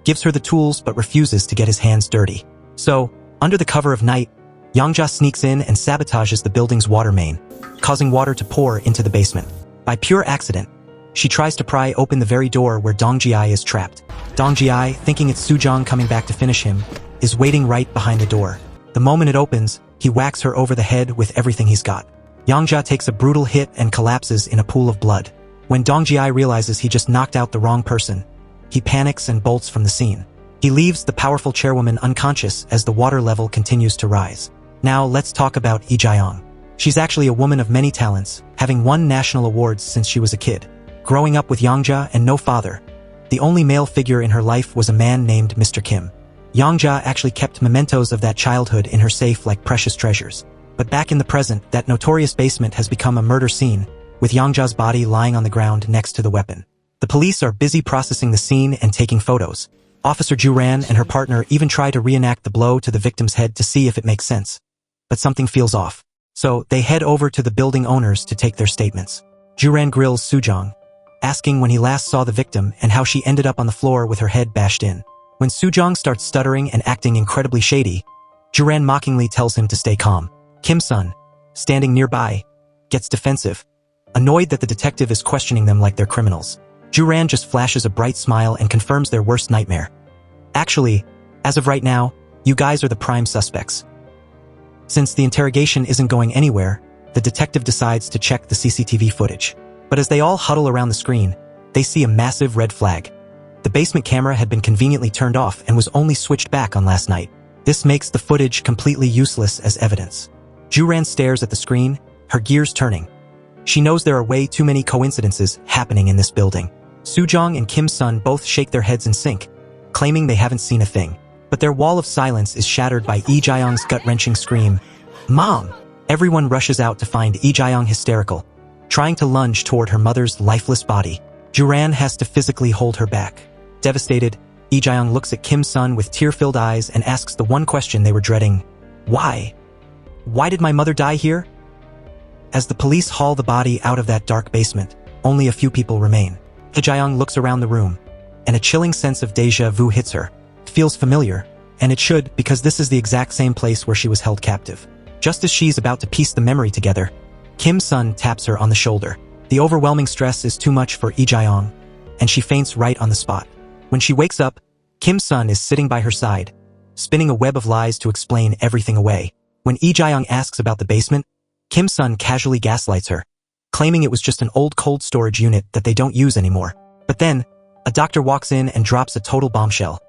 gives her the tools but refuses to get his hands dirty. So, under the cover of night, Yangja sneaks in and sabotages the building's water main, causing water to pour into the basement. By pure accident, she tries to pry open the very door where Dong Ji-ai is trapped. Dong Ji-ai, thinking it's Soo-jong coming back to finish him, is waiting right behind the door. The moment it opens, he whacks her over the head with everything he's got. Yangja takes a brutal hit and collapses in a pool of blood. When Dong Ji-ai realizes he just knocked out the wrong person, he panics and bolts from the scene. He leaves the powerful chairwoman unconscious as the water level continues to rise. Now let's talk about Lee Jae-yong. She's actually a woman of many talents, having won national awards since she was a kid. Growing up with Yangja and no father, the only male figure in her life was a man named Mr. Kim. Yangja actually kept mementos of that childhood in her safe like precious treasures. But back in the present, that notorious basement has become a murder scene, with Yangja's body lying on the ground next to the weapon. The police are busy processing the scene and taking photos. Officer Juran and her partner even try to reenact the blow to the victim's head to see if it makes sense. But something feels off. So, they head over to the building owners to take their statements. Juran grills Sujong, asking when he last saw the victim and how she ended up on the floor with her head bashed in. When Sujong starts stuttering and acting incredibly shady, Juran mockingly tells him to stay calm. Kim-sun, standing nearby, gets defensive, annoyed that the detective is questioning them like they're criminals. Juran just flashes a bright smile and confirms their worst nightmare. Actually, as of right now, you guys are the prime suspects. Since the interrogation isn't going anywhere, the detective decides to check the CCTV footage. But as they all huddle around the screen, they see a massive red flag. The basement camera had been conveniently turned off and was only switched back on last night. This makes the footage completely useless as evidence. Juran stares at the screen, her gears turning. She knows there are way too many coincidences happening in this building. Sujong and Kim-sun both shake their heads in sync, claiming they haven't seen a thing. But their wall of silence is shattered by Lee Jae-young's gut-wrenching scream, "Mom!" Everyone rushes out to find Lee Jae-young hysterical, trying to lunge toward her mother's lifeless body. Juran has to physically hold her back. Devastated, Lee Jae-young looks at Kim-sun with tear-filled eyes and asks the one question they were dreading, "Why? Why did my mother die here?" As the police haul the body out of that dark basement, only a few people remain. Lee Jae-young looks around the room, and a chilling sense of déjà vu hits her. It feels familiar, and it should because this is the exact same place where she was held captive. Just as she's about to piece the memory together, Kim-sun taps her on the shoulder. The overwhelming stress is too much for Lee Jae-young, and she faints right on the spot. When she wakes up, Kim-sun is sitting by her side, spinning a web of lies to explain everything away. When Lee Jae-young asks about the basement, Kim-sun casually gaslights her, claiming it was just an old cold storage unit that they don't use anymore. But then, a doctor walks in and drops a total bombshell.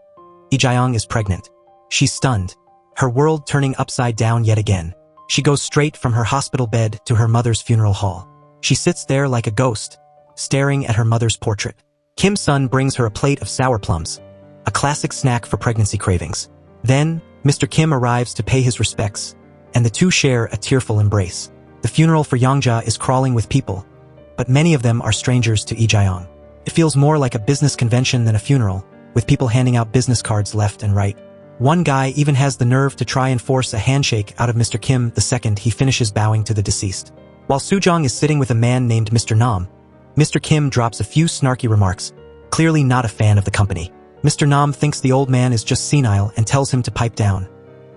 Lee Jae-young is pregnant. She's stunned, her world turning upside down yet again. She goes straight from her hospital bed to her mother's funeral hall. She sits there like a ghost, staring at her mother's portrait. Kim-sun brings her a plate of sour plums, a classic snack for pregnancy cravings. Then, Mr. Kim arrives to pay his respects, and the two share a tearful embrace. The funeral for Yangja is crawling with people, but many of them are strangers to Lee Jae-young. It feels more like a business convention than a funeral, with people handing out business cards left and right. One guy even has the nerve to try and force a handshake out of Mr. Kim the second he finishes bowing to the deceased. While Sujong is sitting with a man named Mr. Nam, Mr. Kim drops a few snarky remarks, clearly not a fan of the company. Mr. Nam thinks the old man is just senile and tells him to pipe down,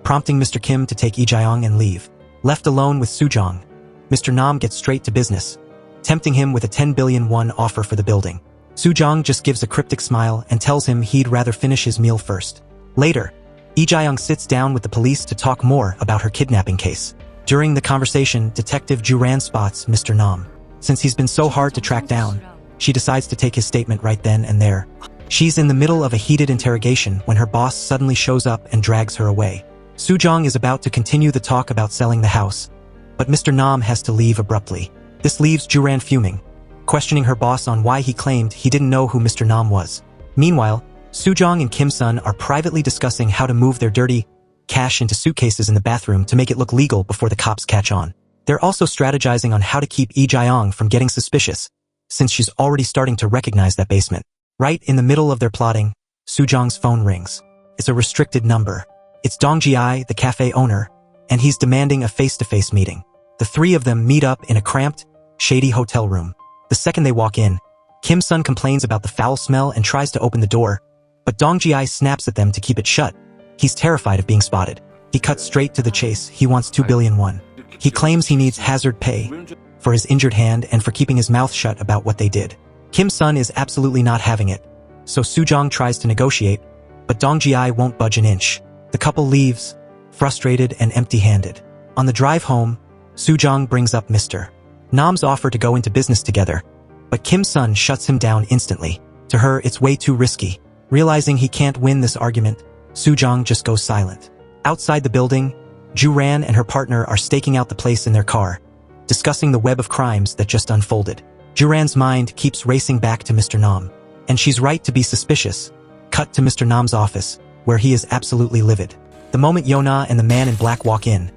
prompting Mr. Kim to take Lee Jae-young and leave. Left alone with Sujong, Mr. Nam gets straight to business, tempting him with a 10 billion won offer for the building. Sujong just gives a cryptic smile and tells him he'd rather finish his meal first. Later, Lee Jae-young sits down with the police to talk more about her kidnapping case. During the conversation, Detective Juran spots Mr. Nam. Since he's been so hard to track down, she decides to take his statement right then and there. She's in the middle of a heated interrogation when her boss suddenly shows up and drags her away. Sujong is about to continue the talk about selling the house, but Mr. Nam has to leave abruptly. This leaves Juran fuming, questioning her boss on why he claimed he didn't know who Mr. Nam was. Meanwhile, Sujong and Kim-sun are privately discussing how to move their dirty cash into suitcases in the bathroom to make it look legal before the cops catch on. They're also strategizing on how to keep Lee Jae-young from getting suspicious, since she's already starting to recognize that basement. Right in the middle of their plotting, Sujong's phone rings. It's a restricted number. It's Dong Ji-ai, the cafe owner, and he's demanding a face-to-face meeting. The three of them meet up in a cramped, shady hotel room. The second they walk in, Kim-sun complains about the foul smell and tries to open the door, but Dong Ji-ai snaps at them to keep it shut. He's terrified of being spotted. He cuts straight to the chase. He wants 2 billion won. He claims he needs hazard pay for his injured hand and for keeping his mouth shut about what they did. Kim-sun is absolutely not having it, so Sujong tries to negotiate, but Dong Ji-ai won't budge an inch. The couple leaves, frustrated and empty-handed. On the drive home, Sujong brings up Mr. Nam's offer to go into business together, but Kim-sun shuts him down instantly. To her, it's way too risky. Realizing he can't win this argument, Sujong just goes silent. Outside the building, Juran and her partner are staking out the place in their car, discussing the web of crimes that just unfolded. Juran's mind keeps racing back to Mr. Nam, and she's right to be suspicious. Cut to Mr. Nam's office, where he is absolutely livid. The moment Yona and the man in black walk in,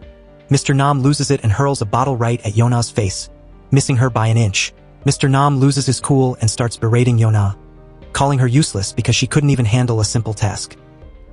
Mr. Nam loses it and hurls a bottle right at Yona's face, missing her by an inch. Mr. Nam loses his cool and starts berating Yona, calling her useless because she couldn't even handle a simple task.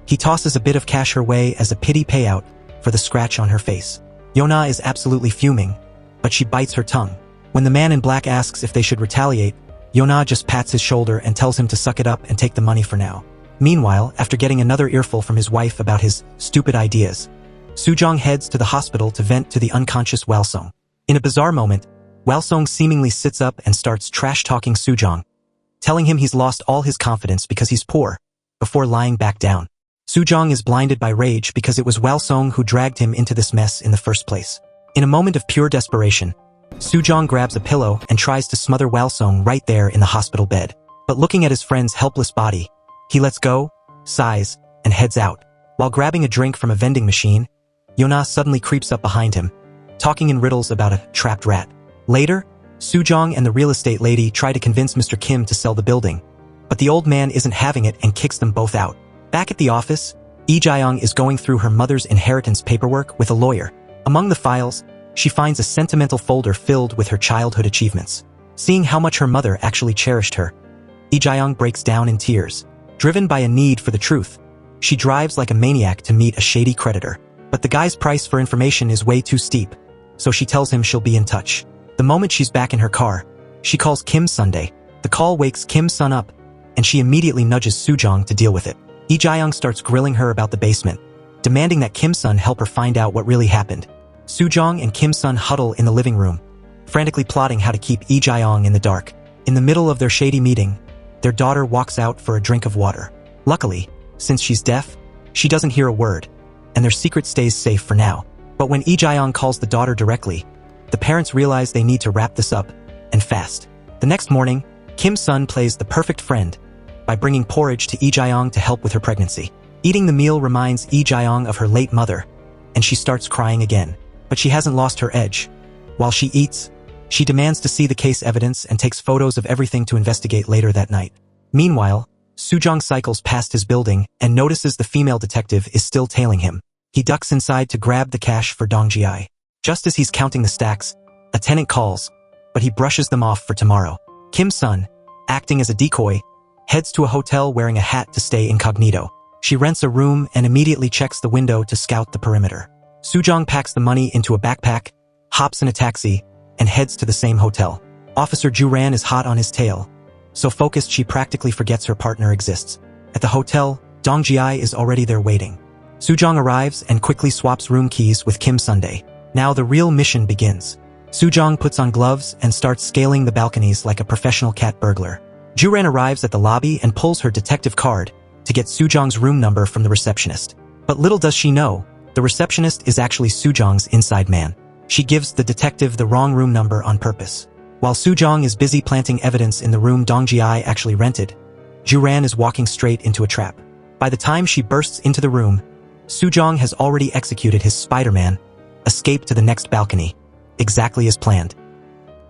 He tosses a bit of cash her way as a pity payout for the scratch on her face. Yona is absolutely fuming, but she bites her tongue. When the man in black asks if they should retaliate, Yona just pats his shoulder and tells him to suck it up and take the money for now. Meanwhile, after getting another earful from his wife about his stupid ideas, Soo-jong heads to the hospital to vent to the unconscious Wal-sung. In a bizarre moment, Wal-sung seemingly sits up and starts trash-talking Soo-jong, telling him he's lost all his confidence because he's poor, before lying back down. Soo-jong is blinded by rage because it was Wal-sung who dragged him into this mess in the first place. In a moment of pure desperation, Soo-jong grabs a pillow and tries to smother Wal-sung right there in the hospital bed. But looking at his friend's helpless body, he lets go, sighs, and heads out. While grabbing a drink from a vending machine, Yona suddenly creeps up behind him, talking in riddles about a trapped rat. Later, Soo-jong and the real estate lady try to convince Mr. Kim to sell the building, but the old man isn't having it and kicks them both out. Back at the office, Lee Jae-young is going through her mother's inheritance paperwork with a lawyer. Among the files, she finds a sentimental folder filled with her childhood achievements. Seeing how much her mother actually cherished her, Lee Jae-young breaks down in tears. Driven by a need for the truth, she drives like a maniac to meet a shady creditor. But the guy's price for information is way too steep, so she tells him she'll be in touch. The moment she's back in her car, she calls Kim Sunday. The call wakes Kim Sun up, and she immediately nudges Soo-jong to deal with it. Lee Jae-young starts grilling her about the basement, demanding that Kim Sun help her find out what really happened. Soo-jong and Kim Sun huddle in the living room, frantically plotting how to keep Lee Jae-young in the dark. In the middle of their shady meeting, their daughter walks out for a drink of water. Luckily, since she's deaf, she doesn't hear a word, and their secret stays safe for now. But when Lee Jae-young calls the daughter directly, the parents realize they need to wrap this up, and fast. The next morning, Kim Sun plays the perfect friend by bringing porridge to Lee Jae-young to help with her pregnancy. Eating the meal reminds Lee Jae-young of her late mother, and she starts crying again. But she hasn't lost her edge. While she eats, she demands to see the case evidence and takes photos of everything to investigate later that night. Meanwhile, Soo-jong cycles past his building and notices the female detective is still tailing him. He ducks inside to grab the cash for Dong Ji-ai. Just as he's counting the stacks, a tenant calls, but he brushes them off for tomorrow. Kim Sun, acting as a decoy, heads to a hotel wearing a hat to stay incognito. She rents a room and immediately checks the window to scout the perimeter. Soo-jong packs the money into a backpack, hops in a taxi, and heads to the same hotel. Officer Ju-ran is hot on his tail, so focused she practically forgets her partner exists. At the hotel, Dong Ji-ai is already there waiting. Soo-jong arrives and quickly swaps room keys with Kim Sunday. Now the real mission begins. Soo-jong puts on gloves and starts scaling the balconies like a professional cat burglar. Ju-ran arrives at the lobby and pulls her detective card to get Soo-jong's room number from the receptionist. But little does she know, the receptionist is actually Soo-jong's inside man. She gives the detective the wrong room number on purpose. While Soo-jong is busy planting evidence in the room Dong Ji-ai actually rented, Ju-ran is walking straight into a trap. By the time she bursts into the room, Soo-jong has already executed his Spider-Man escape to the next balcony, exactly as planned.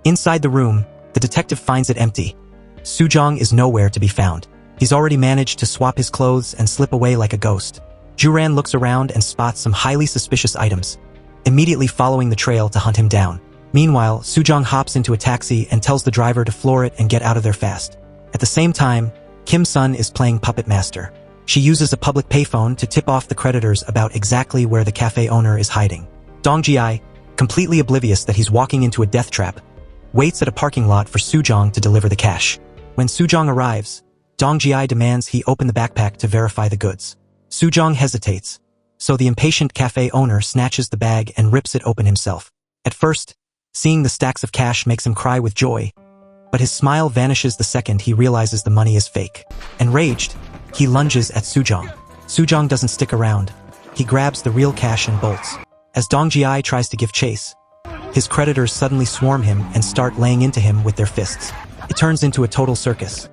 Inside the room, the detective finds it empty. Soo-jong is nowhere to be found. He's already managed to swap his clothes and slip away like a ghost. Ju-ran looks around and spots some highly suspicious items, immediately following the trail to hunt him down. Meanwhile, Soo-jong hops into a taxi and tells the driver to floor it and get out of there fast. At the same time, Kim Sun is playing puppet master. She uses a public payphone to tip off the creditors about exactly where the cafe owner is hiding. Dong Ji-ai, completely oblivious that he's walking into a death trap, waits at a parking lot for Soo-jong to deliver the cash. When Soo-jong arrives, Dong Ji-ai demands he open the backpack to verify the goods. Soo-jong hesitates, so the impatient cafe owner snatches the bag and rips it open himself. At first, seeing the stacks of cash makes him cry with joy, but his smile vanishes the second he realizes the money is fake. Enraged, he lunges at Soo-jong. Soo-jong doesn't stick around. He grabs the real cash and bolts. As Dong Ji-ai tries to give chase, his creditors suddenly swarm him and start laying into him with their fists. It turns into a total circus.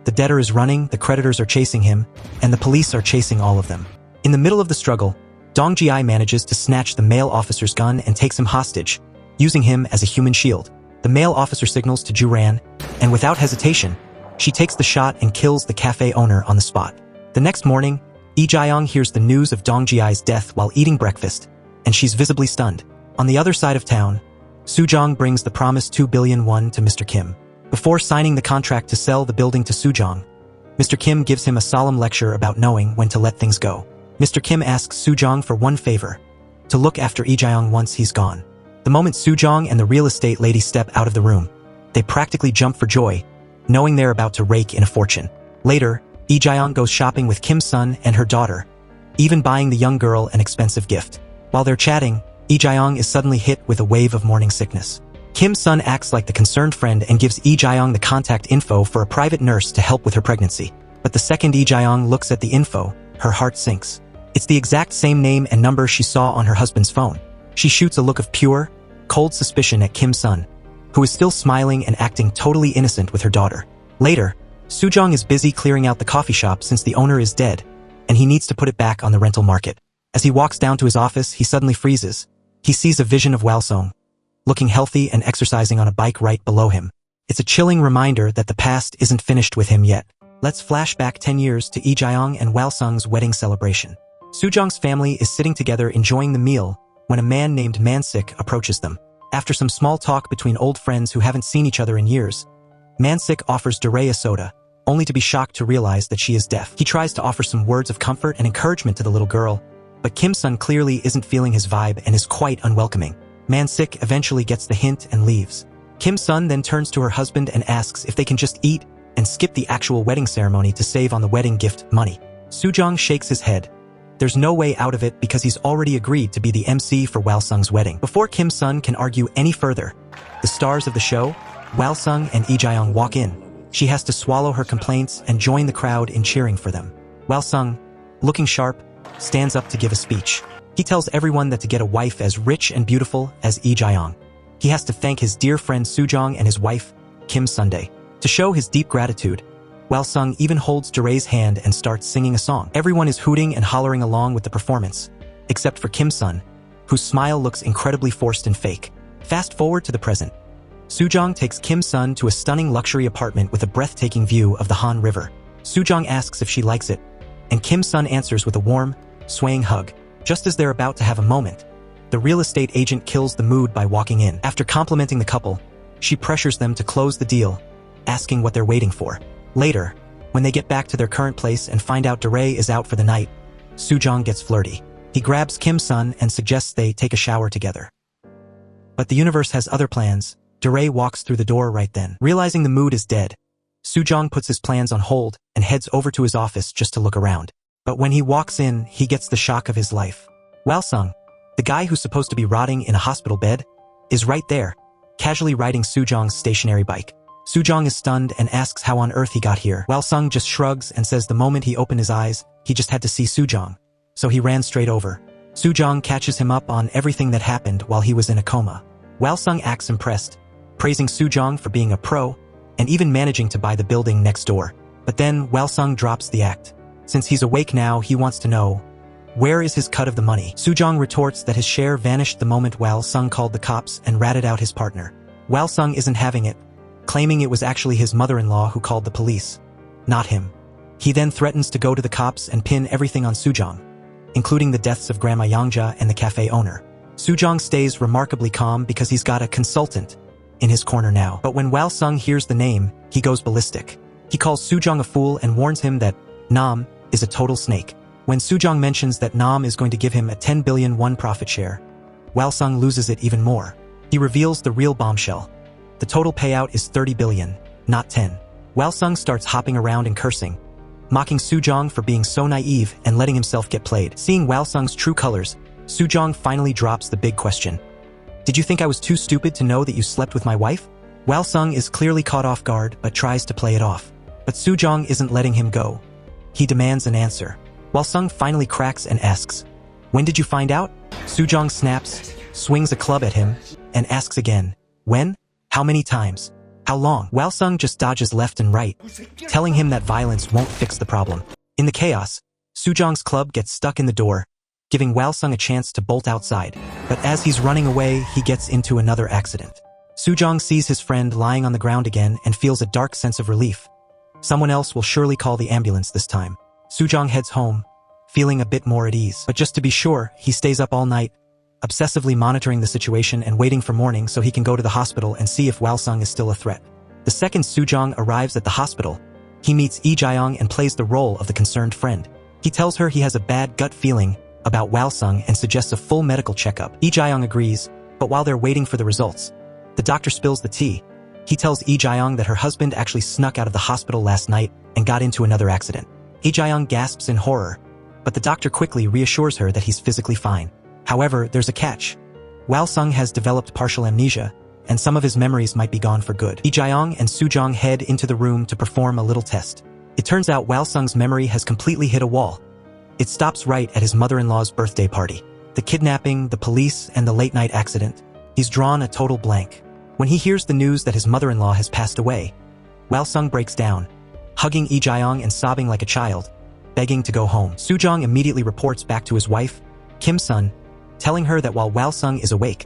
The debtor is running, the creditors are chasing him, and the police are chasing all of them. In the middle of the struggle, Dong Ji-ai manages to snatch the male officer's gun and takes him hostage, using him as a human shield. The male officer signals to Ju-ran, and without hesitation, she takes the shot and kills the cafe owner on the spot. The next morning, Lee Jae-young hears the news of Dong Ji-ai's death while eating breakfast, and she's visibly stunned. On the other side of town, Soo-jong brings the promised 2 billion won to Mr. Kim. Before signing the contract to sell the building to Soo-jong, Mr. Kim gives him a solemn lecture about knowing when to let things go. Mr. Kim asks Soo-jong for one favor, to look after Lee Jae-young once he's gone. The moment Soo-jong and the real estate lady step out of the room, they practically jump for joy, knowing they're about to rake in a fortune. Later, Lee Jae-young goes shopping with Kim's son and her daughter, even buying the young girl an expensive gift. While they're chatting, Lee Jae-young is suddenly hit with a wave of morning sickness. Kim's son acts like the concerned friend and gives Lee Jae-young the contact info for a private nurse to help with her pregnancy. But the second Lee Jae-young looks at the info, her heart sinks. It's the exact same name and number she saw on her husband's phone. She shoots a look of pure, cold suspicion at Kim's son, who is still smiling and acting totally innocent with her daughter. Later, Soo-jong is busy clearing out the coffee shop since the owner is dead, and he needs to put it back on the rental market. As he walks down to his office, he suddenly freezes. He sees a vision of Walsung, looking healthy and exercising on a bike right below him. It's a chilling reminder that the past isn't finished with him yet. Let's flash back 10 years to Lee Jae-young and Walsung's wedding celebration. Soo-jong's family is sitting together enjoying the meal when a man named Mansik approaches them. After some small talk between old friends who haven't seen each other in years, Mansik offers Daray a soda, only to be shocked to realize that she is deaf. He tries to offer some words of comfort and encouragement to the little girl, but Kim's son clearly isn't feeling his vibe and is quite unwelcoming. Mansik eventually gets the hint and leaves. Kim's son then turns to her husband and asks if they can just eat and skip the actual wedding ceremony to save on the wedding gift money. Soo-jong shakes his head. There's no way out of it because he's already agreed to be the MC for Walsung's wedding. Before Kim's son can argue any further, the stars of the show, Walsung and Lee Jae-young, walk in. She has to swallow her complaints and join the crowd in cheering for them. Walsung, looking sharp, stands up to give a speech. He tells everyone that to get a wife as rich and beautiful as Lee Jae-young, he has to thank his dear friend Soo-jong and his wife, Kim Sundae. To show his deep gratitude, Walsung even holds Daray's hand and starts singing a song. Everyone is hooting and hollering along with the performance, except for Kim's son, whose smile looks incredibly forced and fake. Fast forward to the present. Soo-jong takes Kim's son to a stunning luxury apartment with a breathtaking view of the Han River. Soo-jong asks if she likes it, and Kim's son answers with a warm, swaying hug. Just as they're about to have a moment, the real estate agent kills the mood by walking in. After complimenting the couple, she pressures them to close the deal, asking what they're waiting for. Later, when they get back to their current place and find out Daray is out for the night, Soo-jong gets flirty. He grabs Kim's son and suggests they take a shower together. But the universe has other plans. Daray walks through the door right then. Realizing the mood is dead, Soo-jong puts his plans on hold and heads over to his office just to look around. But when he walks in, he gets the shock of his life. Walsung, the guy who's supposed to be rotting in a hospital bed, is right there, casually riding Soo-jong's stationary bike. Soo-jong is stunned and asks how on earth he got here. Walsung just shrugs and says the moment he opened his eyes, he just had to see Soo-jong, so he ran straight over. Soo-jong catches him up on everything that happened while he was in a coma. Walsung acts impressed, praising Soo-jong for being a pro and even managing to buy the building next door. But then Walsung drops the act. Since he's awake now, he wants to know, where is his cut of the money? Soo-jong retorts that his share vanished the moment Walsung called the cops and ratted out his partner. Walsung isn't having it, claiming it was actually his mother-in-law who called the police, not him. He then threatens to go to the cops and pin everything on Soo-jong, including the deaths of Grandma Yangja and the cafe owner. Soo-jong stays remarkably calm because he's got a consultant in his corner now. But when Walsung hears the name, he goes ballistic. He calls Soo-jong a fool and warns him that Nam is a total snake. When Soo-jong mentions that Nam is going to give him a 10 billion won profit share, Walsung loses it even more. He reveals the real bombshell. The total payout is 30 billion, not 10. Walsung starts hopping around and cursing, mocking Soo-jong for being so naive and letting himself get played. Seeing Walsung's true colors, Soo-jong finally drops the big question. Did you think I was too stupid to know that you slept with my wife? Walsung is clearly caught off guard but tries to play it off. But Soo-jong isn't letting him go. He demands an answer. Walsung finally cracks and asks, when did you find out? Soo-jong snaps, swings a club at him, and asks again, when? How many times? How long? Walsung just dodges left and right, telling him that violence won't fix the problem. In the chaos, Soo-jong's club gets stuck in the door, giving Walsung a chance to bolt outside. But as he's running away, he gets into another accident. Soo-jong sees his friend lying on the ground again and feels a dark sense of relief. Someone else will surely call the ambulance this time. Soo-jong heads home, feeling a bit more at ease. But just to be sure, he stays up all night, obsessively monitoring the situation and waiting for morning so he can go to the hospital and see if Walsung is still a threat. The second Sujong arrives at the hospital, he meets Lee Jae-young and plays the role of the concerned friend. He tells her he has a bad gut feeling about Walsung and suggests a full medical checkup. Lee Jae-young agrees, but while they're waiting for the results, the doctor spills the tea. He tells Lee Jae-young that her husband actually snuck out of the hospital last night and got into another accident. Lee Jae-young gasps in horror, but the doctor quickly reassures her that he's physically fine. However, there's a catch. Walsung has developed partial amnesia, and some of his memories might be gone for good. Lee Jae-young and Sujong head into the room to perform a little test. It turns out Walsung's memory has completely hit a wall. It stops right at his mother-in-law's birthday party. The kidnapping, the police, and the late-night accident. He's drawn a total blank. When he hears the news that his mother-in-law has passed away, Walsung breaks down, hugging Lee Jae-young and sobbing like a child, begging to go home. Sujong immediately reports back to his wife, Kim Sun, telling her that while Walsung is awake,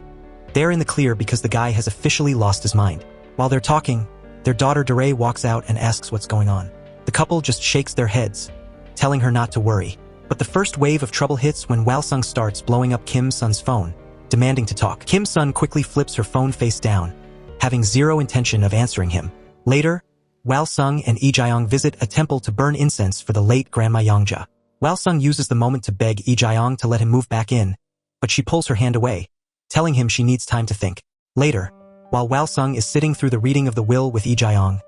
they're in the clear because the guy has officially lost his mind. While they're talking, their daughter Daray walks out and asks what's going on. The couple just shakes their heads, telling her not to worry. But the first wave of trouble hits when Walsung starts blowing up Kim Sun's phone, demanding to talk. Kim Sun quickly flips her phone face down, having zero intention of answering him. Later, Walsung and Lee Jae-young visit a temple to burn incense for the late Grandma Yongja. Walsung uses the moment to beg Lee Jae-young to let him move back in, but she pulls her hand away, telling him she needs time to think. Later, while Walsung is sitting through the reading of the will with Lee Jae-young,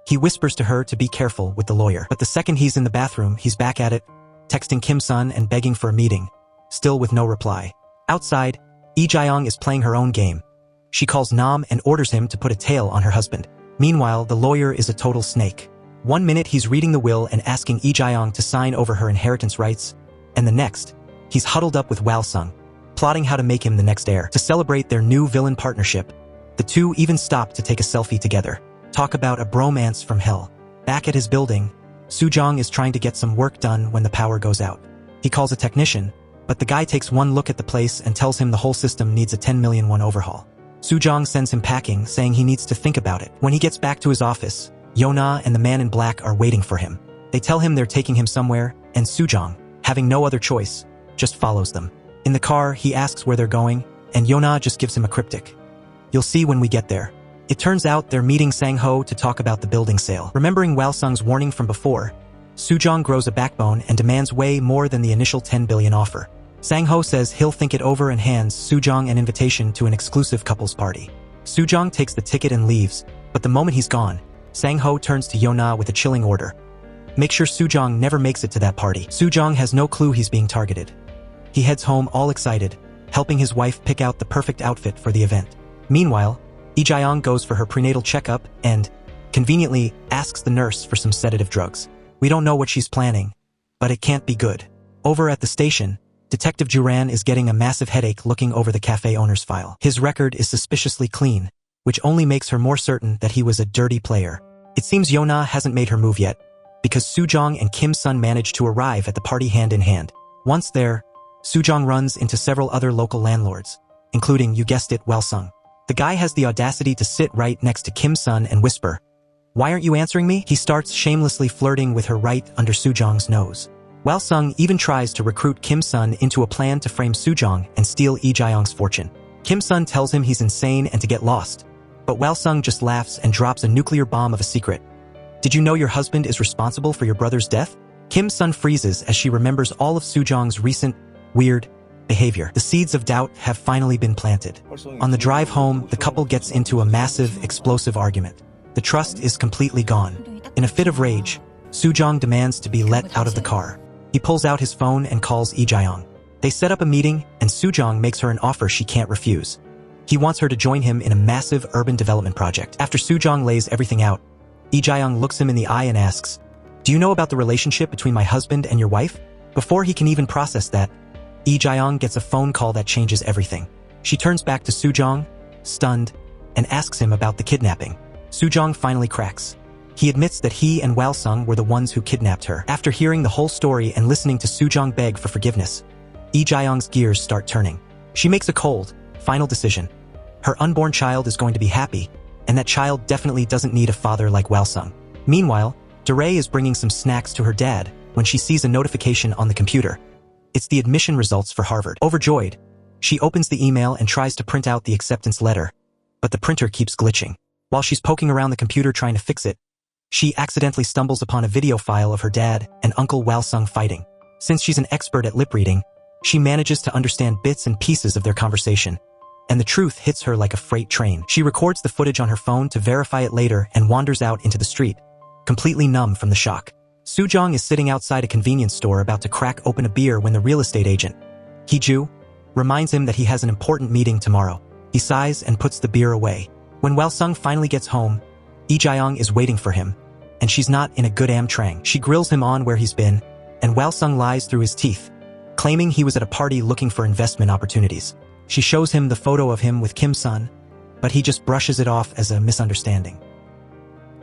he whispers to her to be careful with the lawyer. But the second he's in the bathroom, he's back at it, texting Kim Sun and begging for a meeting, still with no reply. Outside, Lee Jae-young is playing her own game. She calls Nam and orders him to put a tail on her husband. Meanwhile, the lawyer is a total snake. One minute he's reading the will and asking Lee Jae-young to sign over her inheritance rights, and the next, he's huddled up with Walsung, plotting how to make him the next heir. To celebrate their new villain partnership, the two even stop to take a selfie together. Talk about a bromance from hell. Back at his building, Sujong is trying to get some work done when the power goes out. He calls a technician, but the guy takes one look at the place and tells him the whole system needs a 10 million won overhaul. Sujong sends him packing, saying he needs to think about it. When he gets back to his office, Yona and the man in black are waiting for him. They tell him they're taking him somewhere, and Sujong, having no other choice, just follows them. In the car, he asks where they're going, and Yona just gives him a cryptic. "You'll see when we get there." It turns out they're meeting Sang-ho to talk about the building sale. Remembering Walsung's warning from before, Sujong grows a backbone and demands way more than the initial 10 billion offer. Sang-ho says he'll think it over and hands Sujong an invitation to an exclusive couples party. Sujong takes the ticket and leaves, but the moment he's gone, Sang-ho turns to Yona with a chilling order. Make sure Sujong never makes it to that party. Sujong has no clue he's being targeted. He heads home all excited, helping his wife pick out the perfect outfit for the event. Meanwhile, Lee Jae-young goes for her prenatal checkup and, conveniently, asks the nurse for some sedative drugs. We don't know what she's planning, but it can't be good. Over at the station, Detective Juran is getting a massive headache looking over the cafe owner's file. His record is suspiciously clean, which only makes her more certain that he was a dirty player. It seems Yona hasn't made her move yet, because Sujong and Kim Sun manage to arrive at the party hand in hand. Once there, Sujong runs into several other local landlords, including, you guessed it, Walsung. The guy has the audacity to sit right next to Kim Sun and whisper, "Why aren't you answering me?" He starts shamelessly flirting with her right under Sujong's nose. Walsung even tries to recruit Kim Sun into a plan to frame Sujong and steal Lee Jae-young's fortune. Kim Sun tells him he's insane and to get lost, but Walsung just laughs and drops a nuclear bomb of a secret. "Did you know your husband is responsible for your brother's death?" Kim Sun freezes as she remembers all of Sujong's recent, weird, behavior. The seeds of doubt have finally been planted. On the drive home, the couple gets into a massive, explosive argument. The trust is completely gone. In a fit of rage, Sujong demands to be let out of the car. He pulls out his phone and calls Lee Jae-young. They set up a meeting, and Sujong makes her an offer she can't refuse. He wants her to join him in a massive urban development project. After Sujong lays everything out, Lee Jae-young looks him in the eye and asks, "Do you know about the relationship between my husband and your wife?" Before he can even process that, Lee Jae-young gets a phone call that changes everything. She turns back to Sujong, stunned, and asks him about the kidnapping. Sujong finally cracks. He admits that he and Walsung were the ones who kidnapped her. After hearing the whole story and listening to Sujong beg for forgiveness, Lee Jae-young's gears start turning. She makes a cold, final decision. Her unborn child is going to be happy, and that child definitely doesn't need a father like Walsung. Meanwhile, Daray is bringing some snacks to her dad when she sees a notification on the computer. It's the admission results for Harvard. Overjoyed, She opens the email and tries to print out the acceptance letter, but the printer keeps glitching. While she's poking around the computer trying to fix it, she accidentally stumbles upon a video file of her dad and Uncle Wal-sung fighting. Since she's an expert at lip reading, she manages to understand bits and pieces of their conversation, and the truth hits her like a freight train. She records the footage on her phone to verify it later and wanders out into the street, completely numb from the shock. Soo-jong is sitting outside a convenience store about to crack open a beer when the real estate agent, Hee-ju, reminds him that he has an important meeting tomorrow. He sighs and puts the beer away. When Wal-sung finally gets home, Lee-jae-young is waiting for him, and she's not in a good trang. She grills him on where he's been, and Wal-sung lies through his teeth, claiming he was at a party looking for investment opportunities. She shows him the photo of him with Kim-sun, but he just brushes it off as a misunderstanding.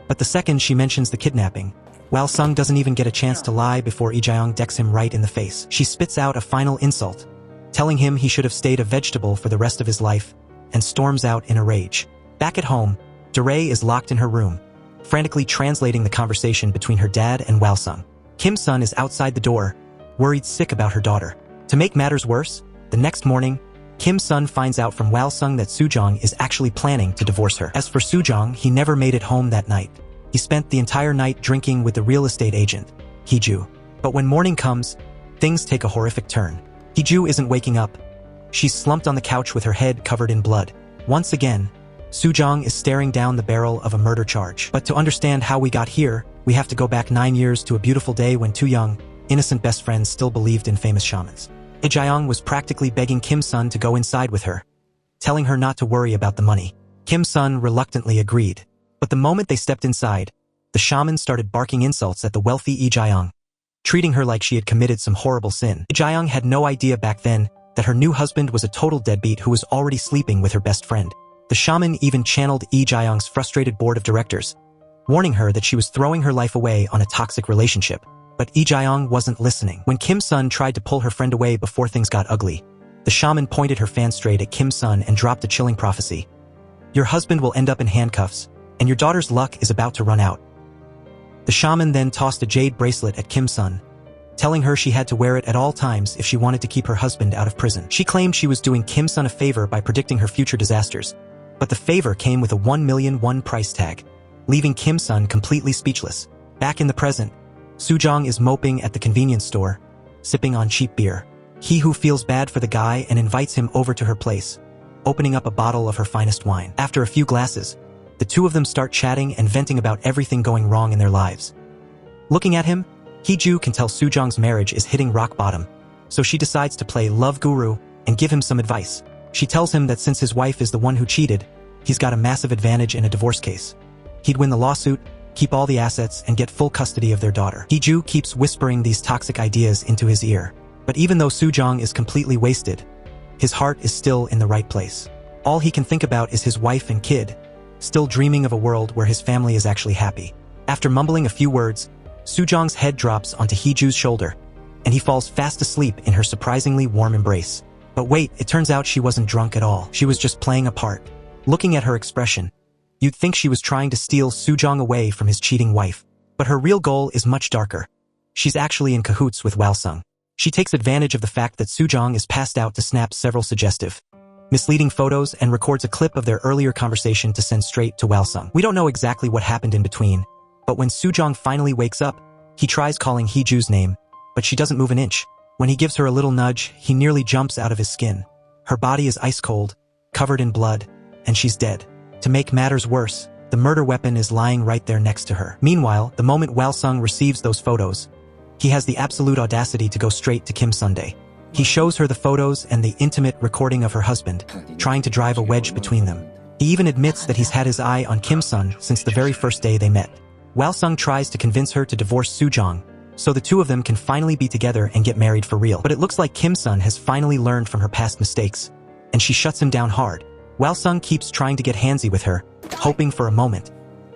But the second she mentions the kidnapping, Wal-sung doesn't even get a chance to lie before Lee-jae-young decks him right in the face. She spits out a final insult, telling him he should have stayed a vegetable for the rest of his life, and storms out in a rage. Back at home, Dae is locked in her room, frantically translating the conversation between her dad and Wal-sung. Kim-sun is outside the door, worried sick about her daughter. To make matters worse, the next morning, Kim-sun finds out from Wal-sung that Soo-jong is actually planning to divorce her. As for Soo-jong, he never made it home that night. He spent the entire night drinking with the real estate agent, Hee-ju. But when morning comes, things take a horrific turn. Hee-ju isn't waking up. She's slumped on the couch with her head covered in blood. Once again, Soo-jong is staring down the barrel of a murder charge. But to understand how we got here, we have to go back 9 years to a beautiful day when two young, innocent best friends still believed in famous shamans. Lee-jae-young was practically begging Kim-sun to go inside with her, telling her not to worry about the money. Kim-sun reluctantly agreed. But the moment they stepped inside, the shaman started barking insults at the wealthy Lee-jae-young, treating her like she had committed some horrible sin. Lee-jae-young had no idea back then that her new husband was a total deadbeat who was already sleeping with her best friend. The shaman even channeled Lee-jae-young's frustrated board of directors, warning her that she was throwing her life away on a toxic relationship. But Lee-jae-young wasn't listening. When Kim-sun tried to pull her friend away before things got ugly, the shaman pointed her fan straight at Kim-sun and dropped a chilling prophecy. Your husband will end up in handcuffs, and your daughter's luck is about to run out. The shaman then tossed a jade bracelet at Kim-sun, telling her she had to wear it at all times if she wanted to keep her husband out of prison. She claimed she was doing Kim-sun a favor by predicting her future disasters, but the favor came with a 1 million won price tag, leaving Kim-sun completely speechless. Back in the present, Soo-jong is moping at the convenience store, sipping on cheap beer. Hee-ju feels bad for the guy and invites him over to her place, opening up a bottle of her finest wine. After a few glasses, the two of them start chatting and venting about everything going wrong in their lives. Looking at him, Hee-ju can tell Soo-jong's marriage is hitting rock bottom, so she decides to play love guru and give him some advice. She tells him that since his wife is the one who cheated, he's got a massive advantage in a divorce case. He'd win the lawsuit, keep all the assets, and get full custody of their daughter. Hee-ju keeps whispering these toxic ideas into his ear. But even though Soo-jong is completely wasted, his heart is still in the right place. All he can think about is his wife and kid, still dreaming of a world where his family is actually happy. After mumbling a few words, Soo-jong's head drops onto Hee-ju's shoulder, and he falls fast asleep in her surprisingly warm embrace. But wait, it turns out she wasn't drunk at all. She was just playing a part. Looking at her expression, you'd think she was trying to steal Soo-jong away from his cheating wife. But her real goal is much darker. She's actually in cahoots with Wal-sung. She takes advantage of the fact that Soo-jong is passed out to snap several suggestive, misleading photos and records a clip of their earlier conversation to send straight to Wal-sung. We don't know exactly what happened in between, but when Soo-jong finally wakes up, he tries calling Hee-ju's name, but she doesn't move an inch. When he gives her a little nudge, he nearly jumps out of his skin. Her body is ice cold, covered in blood, and she's dead. To make matters worse, the murder weapon is lying right there next to her. Meanwhile, the moment Wal-sung receives those photos, he has the absolute audacity to go straight to Kim Sundae. He shows her the photos and the intimate recording of her husband, trying to drive a wedge between them. He even admits that he's had his eye on Kim-sun since the very first day they met. Wal-sung tries to convince her to divorce Soo-jong, so the two of them can finally be together and get married for real. But it looks like Kim-sun has finally learned from her past mistakes, and she shuts him down hard. Wal-sung keeps trying to get handsy with her, hoping for a moment,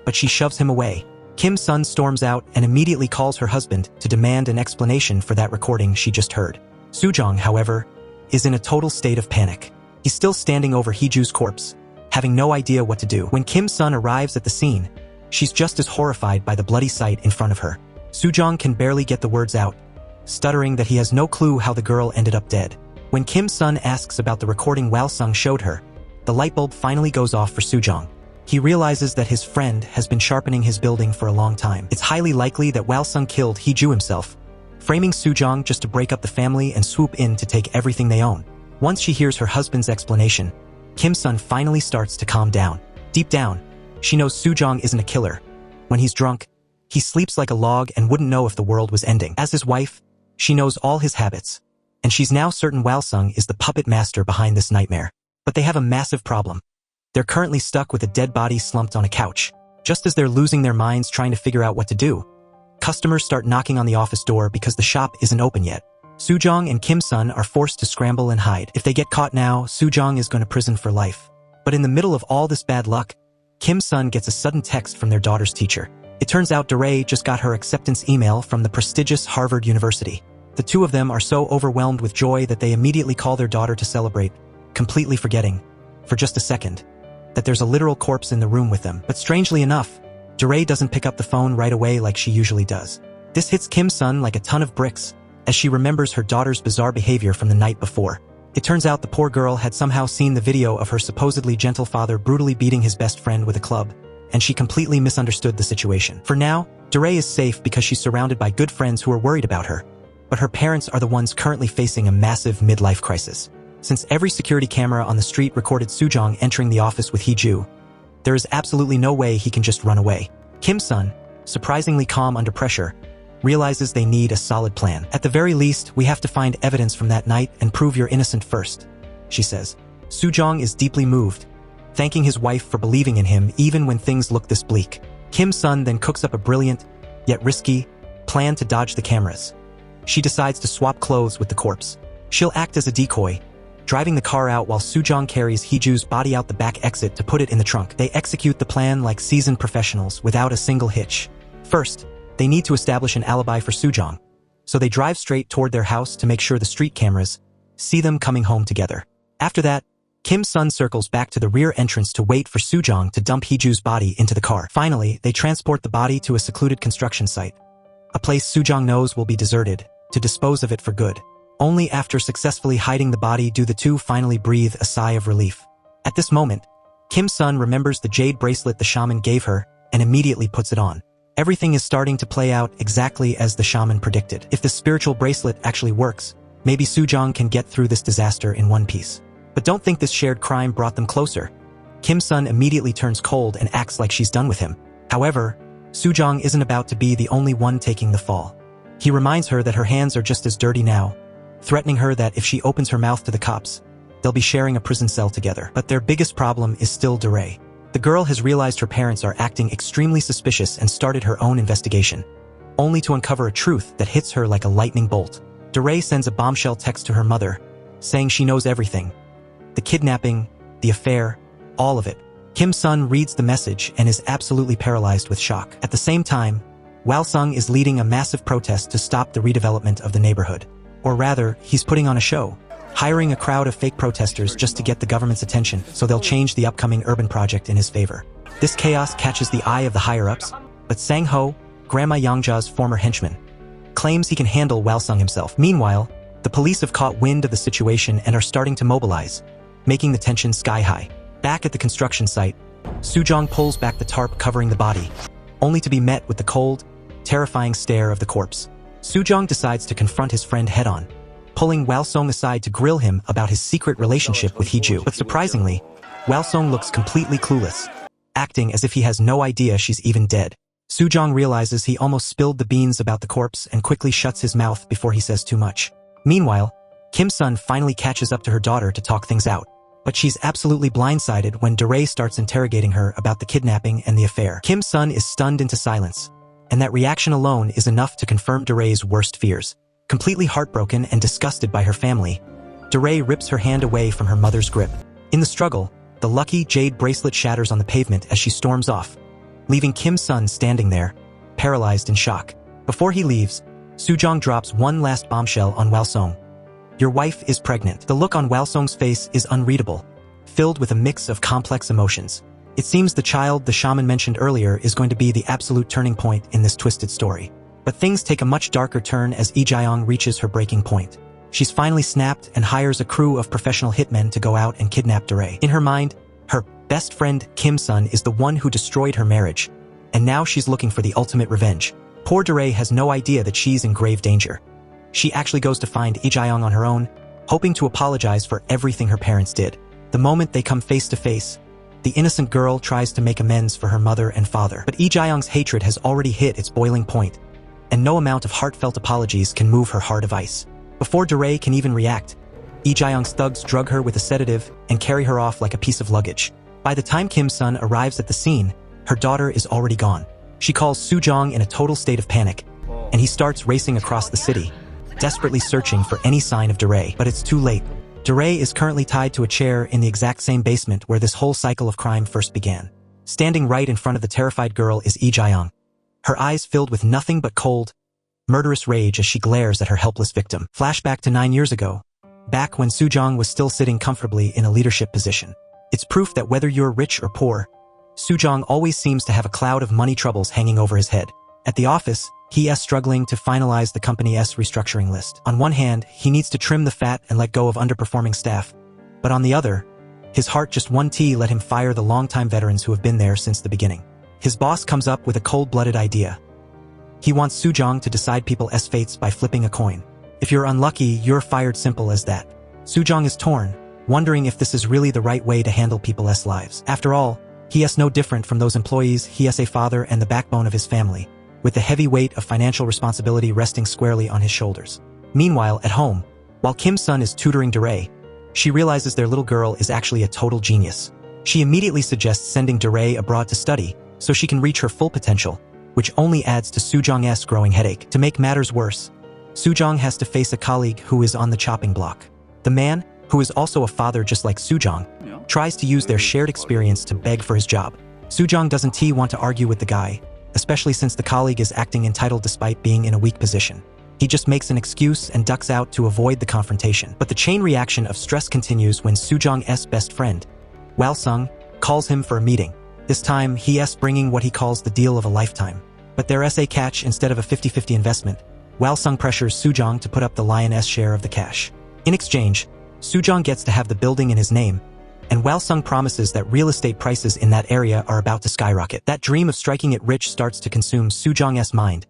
but she shoves him away. Kim-sun storms out and immediately calls her husband to demand an explanation for that recording she just heard. Soo-jong, however, is in a total state of panic. He's still standing over Hee-ju's corpse, having no idea what to do. When Kim-sun arrives at the scene, she's just as horrified by the bloody sight in front of her. Soo-jong can barely get the words out, stuttering that he has no clue how the girl ended up dead. When Kim's son asks about the recording Wal-sung showed her, the light bulb finally goes off for Soo-jong. He realizes that his friend has been sharpening his building for a long time. It's highly likely that Wal-sung killed Hee-ju himself, framing Soo-jong just to break up the family and swoop in to take everything they own. Once she hears her husband's explanation, Kim's son finally starts to calm down. Deep down, she knows Soo-jong isn't a killer. When he's drunk, he sleeps like a log and wouldn't know if the world was ending. As his wife, she knows all his habits, and she's now certain Wal-sung is the puppet master behind this nightmare. But they have a massive problem. They're currently stuck with a dead body slumped on a couch. Just as they're losing their minds trying to figure out what to do, customers start knocking on the office door because the shop isn't open yet. Soo-jong and Kim's son are forced to scramble and hide. If they get caught now, Soo-jong is going to prison for life. But in the middle of all this bad luck, Kim's son gets a sudden text from their daughter's teacher. It turns out DeRay just got her acceptance email from the prestigious Harvard University. The two of them are so overwhelmed with joy that they immediately call their daughter to celebrate, completely forgetting, for just a second, that there's a literal corpse in the room with them. But strangely enough, DeRay doesn't pick up the phone right away like she usually does. This hits Kim's son like a ton of bricks, as she remembers her daughter's bizarre behavior from the night before. It turns out the poor girl had somehow seen the video of her supposedly gentle father brutally beating his best friend with a club, and she completely misunderstood the situation. For now, DeRay is safe because she's surrounded by good friends who are worried about her, but her parents are the ones currently facing a massive midlife crisis. Since every security camera on the street recorded Soo-jong entering the office with Hee-ju, there is absolutely no way he can just run away. Kim's son, surprisingly calm under pressure, realizes they need a solid plan. At the very least, we have to find evidence from that night and prove you're innocent first, she says. Soo-jong is deeply moved, thanking his wife for believing in him even when things look this bleak. Kim's son then cooks up a brilliant, yet risky, plan to dodge the cameras. She decides to swap clothes with the corpse. She'll act as a decoy, driving the car out while Soo-jong carries Hee-ju's body out the back exit to put it in the trunk. They execute the plan like seasoned professionals without a single hitch. First, they need to establish an alibi for Soo-jong, so they drive straight toward their house to make sure the street cameras see them coming home together. After that, Kim's son circles back to the rear entrance to wait for Soo-jong to dump Hee-ju's body into the car. Finally, they transport the body to a secluded construction site, a place Soo-jong knows will be deserted, to dispose of it for good. Only after successfully hiding the body do the two finally breathe a sigh of relief. At this moment, Kim's son remembers the jade bracelet the shaman gave her and immediately puts it on. Everything is starting to play out exactly as the shaman predicted. If the spiritual bracelet actually works, maybe Soo-jong can get through this disaster in one piece. But don't think this shared crime brought them closer. Kim's son immediately turns cold and acts like she's done with him. However, Soo-jong isn't about to be the only one taking the fall. He reminds her that her hands are just as dirty now, threatening her that if she opens her mouth to the cops, they'll be sharing a prison cell together. But their biggest problem is still DeRay. The girl has realized her parents are acting extremely suspicious and started her own investigation, only to uncover a truth that hits her like a lightning bolt. DeRay sends a bombshell text to her mother, saying she knows everything. The kidnapping, the affair, all of it. Kim's son reads the message and is absolutely paralyzed with shock. At the same time, Wal-sung is leading a massive protest to stop the redevelopment of the neighborhood. Or rather, he's putting on a show, hiring a crowd of fake protesters just to get the government's attention so they'll change the upcoming urban project in his favor. This chaos catches the eye of the higher-ups, but Sang-ho, Grandma Yangja's former henchman, claims he can handle Wal-sung himself. Meanwhile, the police have caught wind of the situation and are starting to mobilize, making the tension sky-high. Back at the construction site, Soo-jong pulls back the tarp covering the body, only to be met with the cold, terrifying stare of the corpse. Soo-jong decides to confront his friend head-on, pulling Wal-sung aside to grill him about his secret relationship with Hee-ju. But surprisingly, Wal-sung looks completely clueless, acting as if he has no idea she's even dead. Soo-jong realizes he almost spilled the beans about the corpse and quickly shuts his mouth before he says too much. Meanwhile, Kim's son finally catches up to her daughter to talk things out, but she's absolutely blindsided when DeRay starts interrogating her about the kidnapping and the affair. Kim's son is stunned into silence, and that reaction alone is enough to confirm DeRay's worst fears. Completely heartbroken and disgusted by her family, DeRay rips her hand away from her mother's grip. In the struggle, the lucky jade bracelet shatters on the pavement as she storms off, leaving Kim's son standing there, paralyzed in shock. Before he leaves, Soo-jong drops one last bombshell on Wal-sung. Your wife is pregnant. The look on Wal-sung's face is unreadable, filled with a mix of complex emotions. It seems the child the shaman mentioned earlier is going to be the absolute turning point in this twisted story. But things take a much darker turn as Lee Jae-young reaches her breaking point. She's finally snapped and hires a crew of professional hitmen to go out and kidnap Daray. In her mind, her best friend Kim-sun is the one who destroyed her marriage, and now she's looking for the ultimate revenge. Poor Daray has no idea that she's in grave danger. She actually goes to find Lee-jae-young on her own, hoping to apologize for everything her parents did. The moment they come face to face, the innocent girl tries to make amends for her mother and father. But Lee-jae-young's hatred has already hit its boiling point, and no amount of heartfelt apologies can move her heart of ice. Before Daray can even react, Lee-jae-young's thugs drug her with a sedative and carry her off like a piece of luggage. By the time Kim-sun arrives at the scene, her daughter is already gone. She calls Soo-jong in a total state of panic, and he starts racing across the city, desperately searching for any sign of Daray. But it's too late. Daray is currently tied to a chair in the exact same basement where this whole cycle of crime first began. Standing right in front of the terrified girl is Lee-jae-young, her eyes filled with nothing but cold, murderous rage as she glares at her helpless victim. Flashback to 9 years ago, back when Soo-jong was still sitting comfortably in a leadership position. It's proof that whether you're rich or poor, Soo-jong always seems to have a cloud of money troubles hanging over his head. At the office, he is struggling to finalize the company's restructuring list. On one hand, he needs to trim the fat and let go of underperforming staff. But on the other, his heart just won't let him fire the longtime veterans who have been there since the beginning. His boss comes up with a cold-blooded idea. He wants Soo-jong to decide people's fates by flipping a coin. If you're unlucky, you're fired, simple as that. Soo-jong is torn, wondering if this is really the right way to handle people's lives. After all, he is no different from those employees. He is a father and the backbone of his family, with the heavy weight of financial responsibility resting squarely on his shoulders. Meanwhile, at home, while Kim-sun is tutoring Daray, she realizes their little girl is actually a total genius. She immediately suggests sending Daray abroad to study so she can reach her full potential, which only adds to Soo-jong's growing headache. To make matters worse, Soo-jong has to face a colleague who is on the chopping block. The man, who is also a father just like Soo-jong, tries to use their shared experience to beg for his job. Soo-jong doesn't want to argue with the guy, especially since the colleague is acting entitled despite being in a weak position. He just makes an excuse and ducks out to avoid the confrontation. But the chain reaction of stress continues when Soo-jong's best friend, Wal-sung, calls him for a meeting. This time, he is bringing what he calls the deal of a lifetime. But there's a catch. Instead of a 50-50 investment, Wal-sung pressures Soo-jong to put up the lion's share of the cash. In exchange, Soo-jong gets to have the building in his name, and Wal-sung promises that real estate prices in that area are about to skyrocket. That dream of striking it rich starts to consume Soo-jong's mind,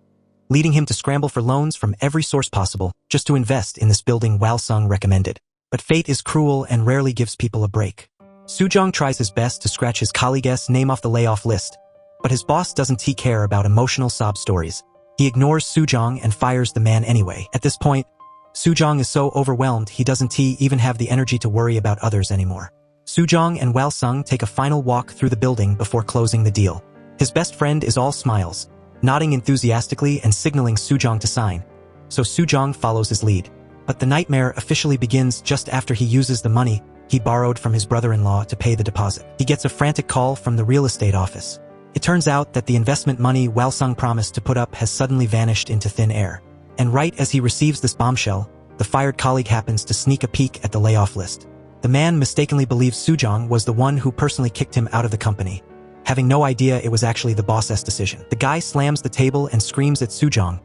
leading him to scramble for loans from every source possible just to invest in this building Wal-sung recommended. But fate is cruel and rarely gives people a break. Soo-jong tries his best to scratch his colleague's name off the layoff list, but his boss doesn't care about emotional sob stories. He ignores Soo-jong and fires the man anyway. At this point, Soo-jong is so overwhelmed he doesn't even have the energy to worry about others anymore. Soo-jong and Wal-sung take a final walk through the building before closing the deal. His best friend is all smiles, nodding enthusiastically and signaling Soo-jong to sign, so Soo-jong follows his lead. But the nightmare officially begins just after he uses the money he borrowed from his brother-in-law to pay the deposit. He gets a frantic call from the real estate office. It turns out that the investment money Wal-sung promised to put up has suddenly vanished into thin air. And right as he receives this bombshell, the fired colleague happens to sneak a peek at the layoff list. The man mistakenly believes Soo-jong was the one who personally kicked him out of the company, having no idea it was actually the boss's decision. The guy slams the table and screams at Soo-jong,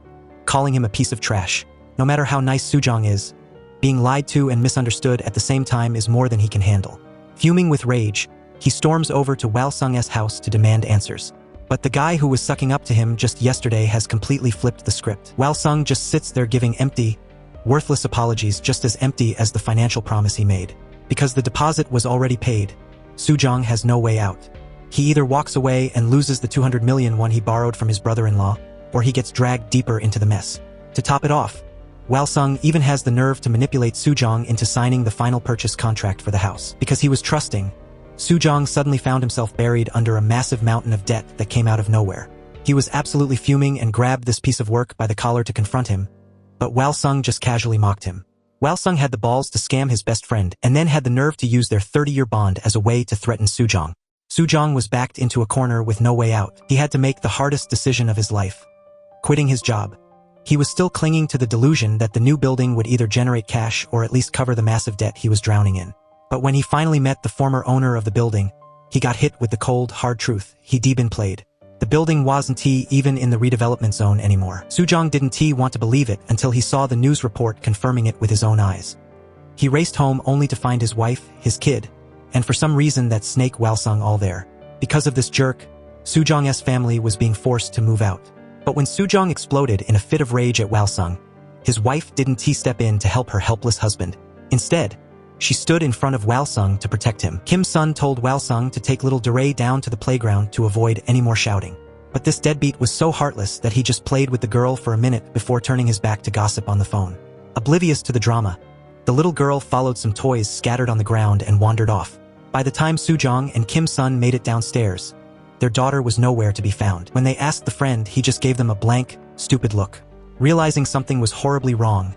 calling him a piece of trash. No matter how nice Soo-jong is, being lied to and misunderstood at the same time is more than he can handle. Fuming with rage, he storms over to Wal-sung's house to demand answers. But the guy who was sucking up to him just yesterday has completely flipped the script. Wal-sung just sits there giving empty, worthless apologies, just as empty as the financial promise he made. Because the deposit was already paid, Soo-jong has no way out. He either walks away and loses the 200 million won he borrowed from his brother-in-law, or he gets dragged deeper into the mess. To top it off, Wal-sung even has the nerve to manipulate Soo-jong into signing the final purchase contract for the house. Because he was trusting, Soo-jong suddenly found himself buried under a massive mountain of debt that came out of nowhere. He was absolutely fuming and grabbed this piece of work by the collar to confront him, but Wal-sung just casually mocked him. Wal-sung had the balls to scam his best friend and then had the nerve to use their 30-year bond as a way to threaten Soo-jong. Soo-jong was backed into a corner with no way out. He had to make the hardest decision of his life: quitting his job. He was still clinging to the delusion that the new building would either generate cash or at least cover the massive debt he was drowning in. But when he finally met the former owner of the building, he got hit with the cold, hard truth: he'd been played. The building wasn't even in the redevelopment zone anymore. Soo-jong didn't want to believe it until he saw the news report confirming it with his own eyes. He raced home only to find his wife, his kid, and for some reason that snake Walsung all there. Because of this jerk, Soo-jong's family was being forced to move out. But when Soo-jong exploded in a fit of rage at Walsung, his wife didn't step in to help her helpless husband. Instead, she stood in front of Walsung to protect him. Kim-sun told Walsung to take little Daray down to the playground to avoid any more shouting. But this deadbeat was so heartless that he just played with the girl for a minute before turning his back to gossip on the phone. Oblivious to the drama, the little girl followed some toys scattered on the ground and wandered off. By the time Soo-jong and Kim-sun made it downstairs, their daughter was nowhere to be found. When they asked the friend, he just gave them a blank, stupid look. Realizing something was horribly wrong,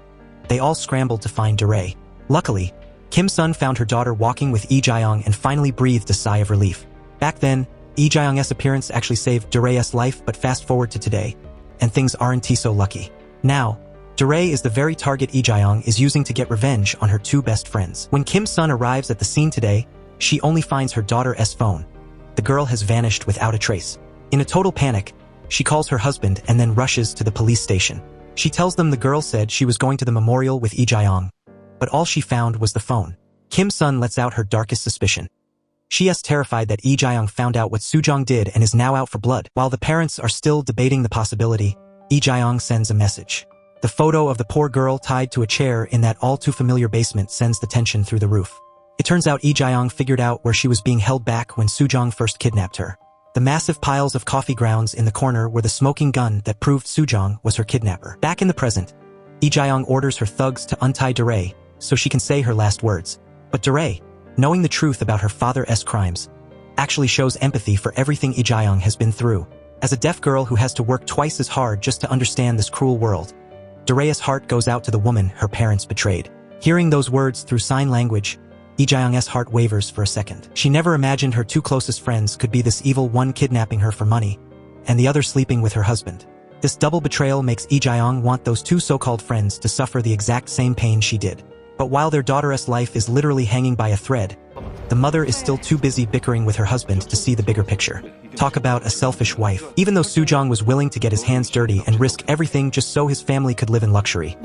they all scrambled to find Daray. Luckily, Kim-sun found her daughter walking with Lee Jae-young and finally breathed a sigh of relief. Back then, Lee Jae-young's appearance actually saved Daray's life, but fast forward to today, and things aren't so lucky. Now, Daray is the very target Lee Jae-young is using to get revenge on her two best friends. When Kim-sun arrives at the scene today, she only finds her daughter's phone. The girl has vanished without a trace. In a total panic, she calls her husband and then rushes to the police station. She tells them the girl said she was going to the memorial with Lee Jae-young, but all she found was the phone. Kim-sun lets out her darkest suspicion. She is terrified that Lee Jae-young found out what Soo-jong did and is now out for blood. While the parents are still debating the possibility, Lee Jae-young sends a message. The photo of the poor girl tied to a chair in that all-too-familiar basement sends the tension through the roof. It turns out Lee Jae-young figured out where she was being held back when Soo-jong first kidnapped her. The massive piles of coffee grounds in the corner were the smoking gun that proved Soo-jong was her kidnapper. Back in the present, Lee Jae-young orders her thugs to untie Daray so she can say her last words. But Daray, knowing the truth about her father's crimes, actually shows empathy for everything Lee Jae-young has been through. As a deaf girl who has to work twice as hard just to understand this cruel world, Daray's heart goes out to the woman her parents betrayed. Hearing those words through sign language, Lee Jae-young's heart wavers for a second. She never imagined her two closest friends could be this evil, one kidnapping her for money, and the other sleeping with her husband. This double betrayal makes Lee Jae-young want those two so-called friends to suffer the exact same pain she did. But while their daughter's life is literally hanging by a thread, the mother is still too busy bickering with her husband to see the bigger picture. Talk about a selfish wife. Even though Soo-jong was willing to get his hands dirty and risk everything just so his family could live in luxury,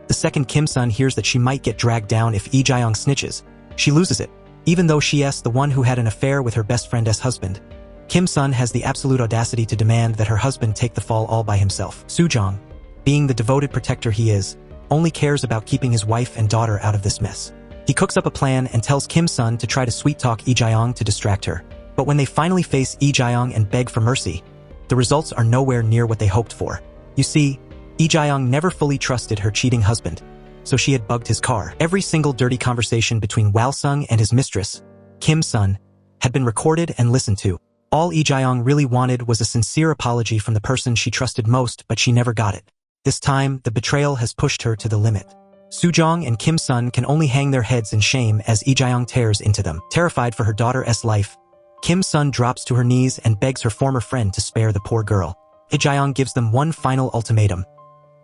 the second Kim-sun hears that she might get dragged down if Lee Jae-young snitches, she loses it. Even though she is the one who had an affair with her best friend's husband, Kim-sun has the absolute audacity to demand that her husband take the fall all by himself. Soo-jong, being the devoted protector he is, only cares about keeping his wife and daughter out of this mess. He cooks up a plan and tells Kim-sun to try to sweet-talk Lee Jae-young to distract her. But when they finally face Lee Jae-young and beg for mercy, the results are nowhere near what they hoped for. You see, Lee Jae-young never fully trusted her cheating husband, so she had bugged his car. Every single dirty conversation between Walsung and his mistress, Kim-sun, had been recorded and listened to. All Lee Jae-young really wanted was a sincere apology from the person she trusted most, but she never got it. This time, the betrayal has pushed her to the limit. Soo-jong and Kim-sun can only hang their heads in shame as Lee Jae-young tears into them. Terrified for her daughter's life, Kim-sun drops to her knees and begs her former friend to spare the poor girl. Lee Jae-young gives them one final ultimatum.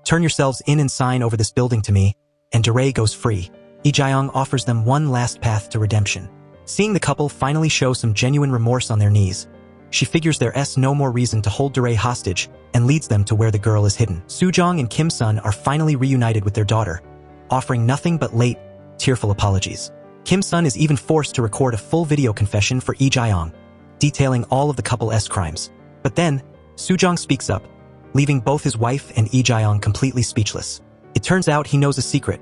Turn yourselves in and sign over this building to me, and Daray goes free. Lee Jae-young offers them one last path to redemption. Seeing the couple finally show some genuine remorse on their knees, she figures there's no more reason to hold Daray hostage and leads them to where the girl is hidden. Soo-jong and Kim-sun are finally reunited with their daughter, offering nothing but late, tearful apologies. Kim-sun is even forced to record a full video confession for Lee Jae-young, detailing all of the couple's crimes. But then, Soo-jong speaks up, leaving both his wife and Lee Jae-young completely speechless. It turns out he knows a secret.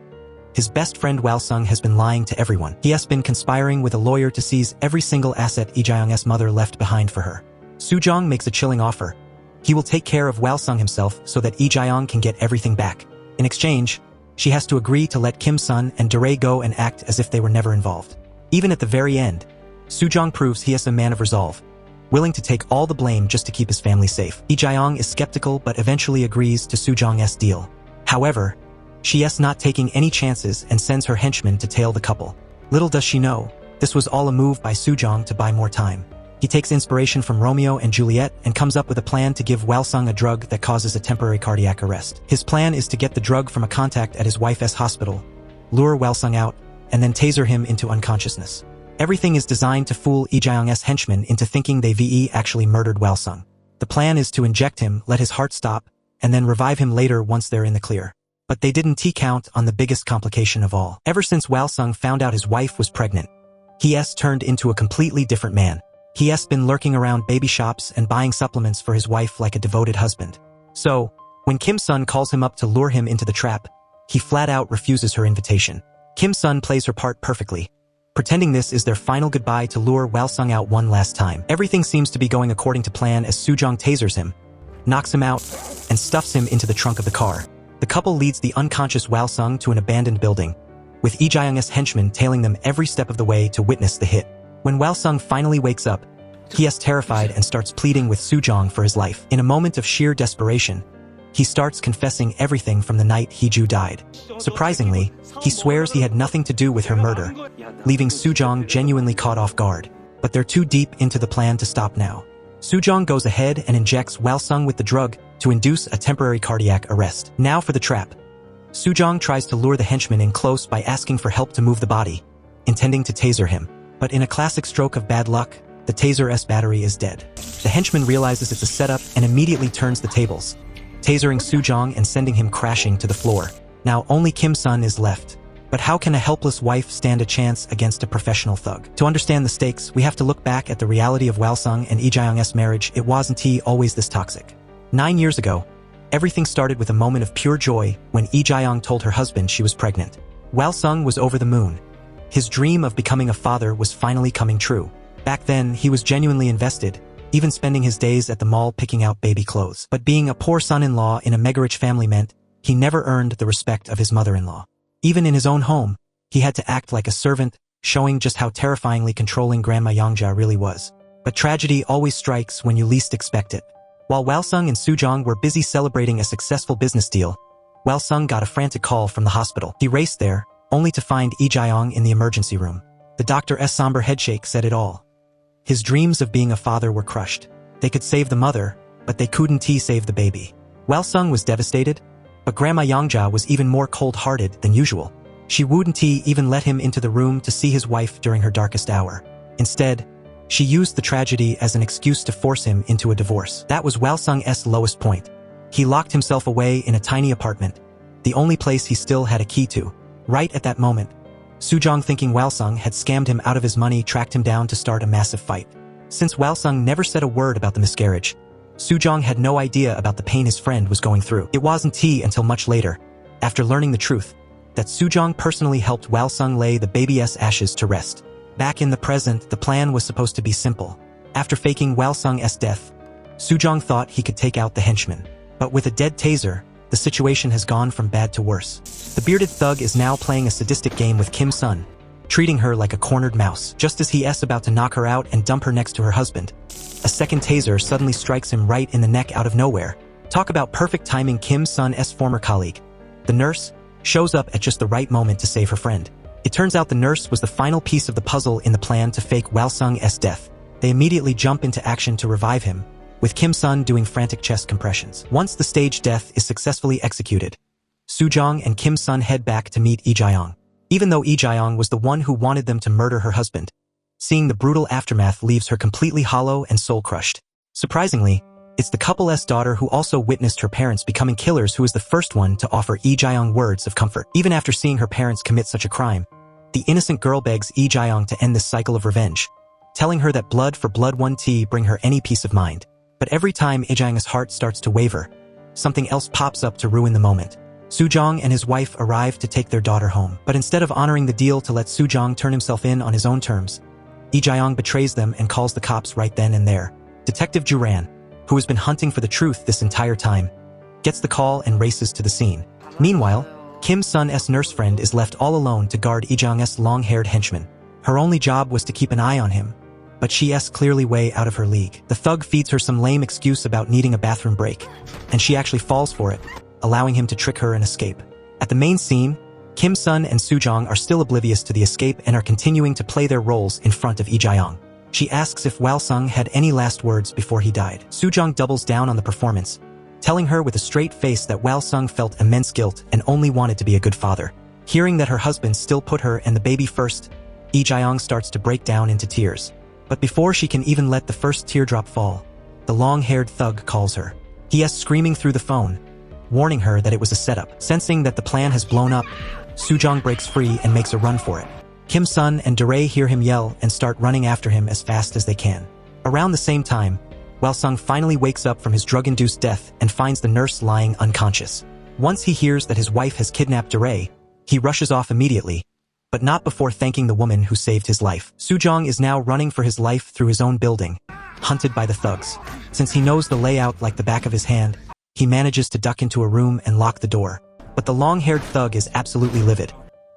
His best friend Walsung has been lying to everyone. He has been conspiring with a lawyer to seize every single asset Lee Jae-young's mother left behind for her. Soo-jong makes a chilling offer. He will take care of Walsung himself so that Lee Jae-young can get everything back. In exchange, she has to agree to let Kim-sun and Daray go and act as if they were never involved. Even at the very end, Soo-jong proves he is a man of resolve, willing to take all the blame just to keep his family safe. Lee Jae-young is skeptical but eventually agrees to Soo-jong's deal. However, she is not taking any chances and sends her henchmen to tail the couple. Little does she know, this was all a move by Soo-jong to buy more time. He takes inspiration from Romeo and Juliet and comes up with a plan to give Walsung a drug that causes a temporary cardiac arrest. His plan is to get the drug from a contact at his wife's hospital, lure Walsung out, and then taser him into unconsciousness. Everything is designed to fool Lee Jae-young's henchmen into thinking they actually murdered Walsung. The plan is to inject him, let his heart stop, and then revive him later once they're in the clear. But they didn't count on the biggest complication of all. Ever since Whalsung found out his wife was pregnant, he's turned into a completely different man. He's been lurking around baby shops and buying supplements for his wife like a devoted husband. So, when Kim Sun calls him up to lure him into the trap, he flat out refuses her invitation. Kim Sun plays her part perfectly, pretending this is their final goodbye to lure Whalsung out one last time. Everything seems to be going according to plan as Soo-jong tasers him, knocks him out, and stuffs him into the trunk of the car. The couple leads the unconscious Whalsung to an abandoned building, with Lee Jae-young's henchmen tailing them every step of the way to witness the hit. When Whalsung finally wakes up, he is terrified and starts pleading with Soo-jong for his life. In a moment of sheer desperation, he starts confessing everything from the night Hee-ju died. Surprisingly, he swears he had nothing to do with her murder, leaving Soo-jong genuinely caught off guard. But they're too deep into the plan to stop now. Soo-jong goes ahead and injects Whalsung with the drug to induce a temporary cardiac arrest. Now for the trap. Soo-jong tries to lure the henchman in close by asking for help to move the body, intending to taser him. But in a classic stroke of bad luck, the taser's battery is dead. The henchman realizes it's a setup and immediately turns the tables, tasering Soo-jong and sending him crashing to the floor. Now only Kim Sun is left. But how can a helpless wife stand a chance against a professional thug? To understand the stakes, we have to look back at the reality of Whalsung and Lee Jae-young's marriage. It wasn't always this toxic. 9 years ago, everything started with a moment of pure joy when Lee Jae-young told her husband she was pregnant. Whalsung was over the moon. His dream of becoming a father was finally coming true. Back then, he was genuinely invested, even spending his days at the mall picking out baby clothes. But being a poor son-in-law in a mega-rich family meant he never earned the respect of his mother-in-law. Even in his own home, he had to act like a servant, showing just how terrifyingly controlling Grandma Yongja really was. But tragedy always strikes when you least expect it. While Whalsung and Soo-jong were busy celebrating a successful business deal, Whalsung got a frantic call from the hospital. He raced there, only to find Lee Jae-young in the emergency room. The doctor's somber headshake said it all. His dreams of being a father were crushed. They could save the mother, but they couldn't save the baby. Whalsung was devastated, but Grandma Yongja was even more cold-hearted than usual. She wouldn't even let him into the room to see his wife during her darkest hour. Instead, she used the tragedy as an excuse to force him into a divorce. That was Whalsung's lowest point. He locked himself away in a tiny apartment, the only place he still had a key to. Right at that moment, Soo-jong, thinking Whalsung had scammed him out of his money, tracked him down to start a massive fight. Since Whalsung never said a word about the miscarriage, Soo-jong had no idea about the pain his friend was going through. It wasn't until much later, after learning the truth, that Soo-jong personally helped Whalsung lay the baby's ashes to rest. Back in the present, the plan was supposed to be simple. After faking Whalsung's death, Soo-jong thought he could take out the henchman. But with a dead taser, the situation has gone from bad to worse. The bearded thug is now playing a sadistic game with Kim Sun, treating her like a cornered mouse. Just as he is about to knock her out and dump her next to her husband, a second taser suddenly strikes him right in the neck out of nowhere. Talk about perfect timing. Kim Sun's former colleague, the nurse, shows up at just the right moment to save her friend. It turns out the nurse was the final piece of the puzzle in the plan to fake Whalsung's death. They immediately jump into action to revive him, with Kim Sun doing frantic chest compressions. Once the staged death is successfully executed, Soo-jong and Kim Sun head back to meet Lee Jae-young. Even though Lee Jae-young was the one who wanted them to murder her husband, seeing the brutal aftermath leaves her completely hollow and soul-crushed. Surprisingly, it's the couple's daughter who also witnessed her parents becoming killers who is the first one to offer Lee Jae-young words of comfort. Even after seeing her parents commit such a crime, the innocent girl begs Lee Jae-young to end this cycle of revenge, telling her that blood for blood won't bring her any peace of mind. But every time Lee Jae-young's heart starts to waver, something else pops up to ruin the moment. Soo-jong and his wife arrive to take their daughter home. But instead of honoring the deal to let Soo-jong turn himself in on his own terms, Lee Jae-young betrays them and calls the cops right then and there. Detective Juran, who has been hunting for the truth this entire time, gets the call and races to the scene. Meanwhile, Kim Sun's nurse friend is left all alone to guard Lee Jae-young's long-haired henchman. Her only job was to keep an eye on him, but she's clearly way out of her league. The thug feeds her some lame excuse about needing a bathroom break, and she actually falls for it, allowing him to trick her and escape. At the main scene, Kim Sun and Soo-jong are still oblivious to the escape and are continuing to play their roles in front of Lee Jae-young. She asks if Whalsung had any last words before he died. Soo-jong doubles down on the performance, telling her with a straight face that Whalsung felt immense guilt and only wanted to be a good father. Hearing that her husband still put her and the baby first, Lee Jae-young starts to break down into tears. But before she can even let the first teardrop fall, the long-haired thug calls her. He is screaming through the phone, warning her that it was a setup. Sensing that the plan has blown up, Soo-jong breaks free and makes a run for it. Kim-sun and Dae hear him yell and start running after him as fast as they can. Around the same time, Wal-sung finally wakes up from his drug-induced death and finds the nurse lying unconscious. Once he hears that his wife has kidnapped Dae, he rushes off immediately, but not before thanking the woman who saved his life. Soo-jong is now running for his life through his own building, hunted by the thugs. Since he knows the layout like the back of his hand, he manages to duck into a room and lock the door. But the long-haired thug is absolutely livid.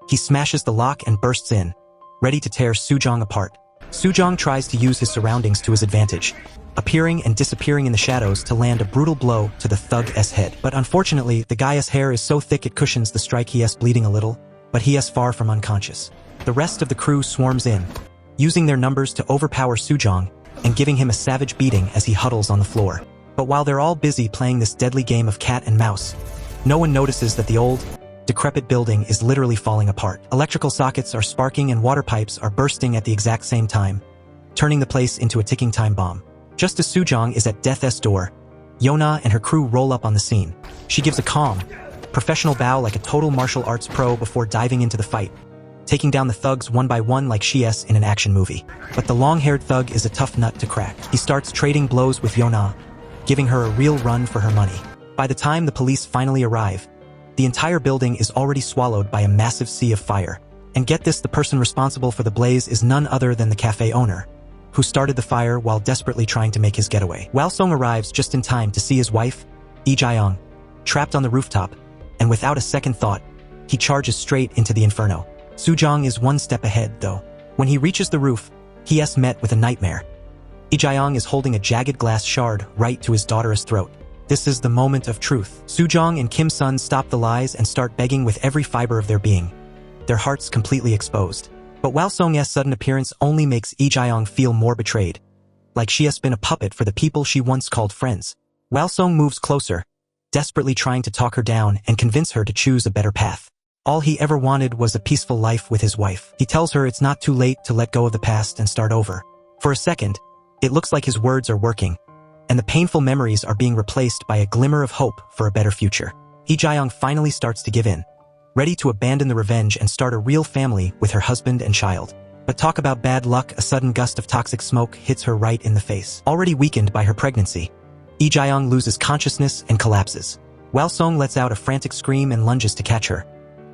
He smashes the lock and bursts in, ready to tear Soo-jong apart. Soo-jong tries to use his surroundings to his advantage, appearing and disappearing in the shadows to land a brutal blow to the thug's head. But unfortunately, the guy's hair is so thick it cushions the strike. He is bleeding a little, but he is far from unconscious. The rest of the crew swarms in, using their numbers to overpower Soo-jong and giving him a savage beating as he huddles on the floor. But while they're all busy playing this deadly game of cat and mouse, no one notices that the old, decrepit building is literally falling apart. Electrical sockets are sparking and water pipes are bursting at the exact same time, turning the place into a ticking time bomb. Just as Soo-jong is at death's door, Yona and her crew roll up on the scene. She gives a calm, professional bow like a total martial arts pro before diving into the fight, taking down the thugs one by one like she is in an action movie. But the long-haired thug is a tough nut to crack. He starts trading blows with Yona, giving her a real run for her money. By the time the police finally arrive, the entire building is already swallowed by a massive sea of fire. And get this, the person responsible for the blaze is none other than the cafe owner, who started the fire while desperately trying to make his getaway. Wal-sung arrives just in time to see his wife, Lee-jae-young, trapped on the rooftop, and without a second thought, he charges straight into the inferno. Soo-jong is one step ahead, though. When he reaches the roof, he is met with a nightmare. Lee-jae-young is holding a jagged glass shard right to his daughter's throat. This is the moment of truth. Soo-jong and Kim-sun stop the lies and start begging with every fiber of their being, their hearts completely exposed. But Wal-sung's sudden appearance only makes Lee-jae-young feel more betrayed, like she has been a puppet for the people she once called friends. Wal-sung moves closer, desperately trying to talk her down and convince her to choose a better path. All he ever wanted was a peaceful life with his wife. He tells her it's not too late to let go of the past and start over. For a second, it looks like his words are working, and the painful memories are being replaced by a glimmer of hope for a better future. Lee-jae-young finally starts to give in, ready to abandon the revenge and start a real family with her husband and child. But talk about bad luck, a sudden gust of toxic smoke hits her right in the face. Already weakened by her pregnancy, Lee-jae-young loses consciousness and collapses. Wal-sung lets out a frantic scream and lunges to catch her,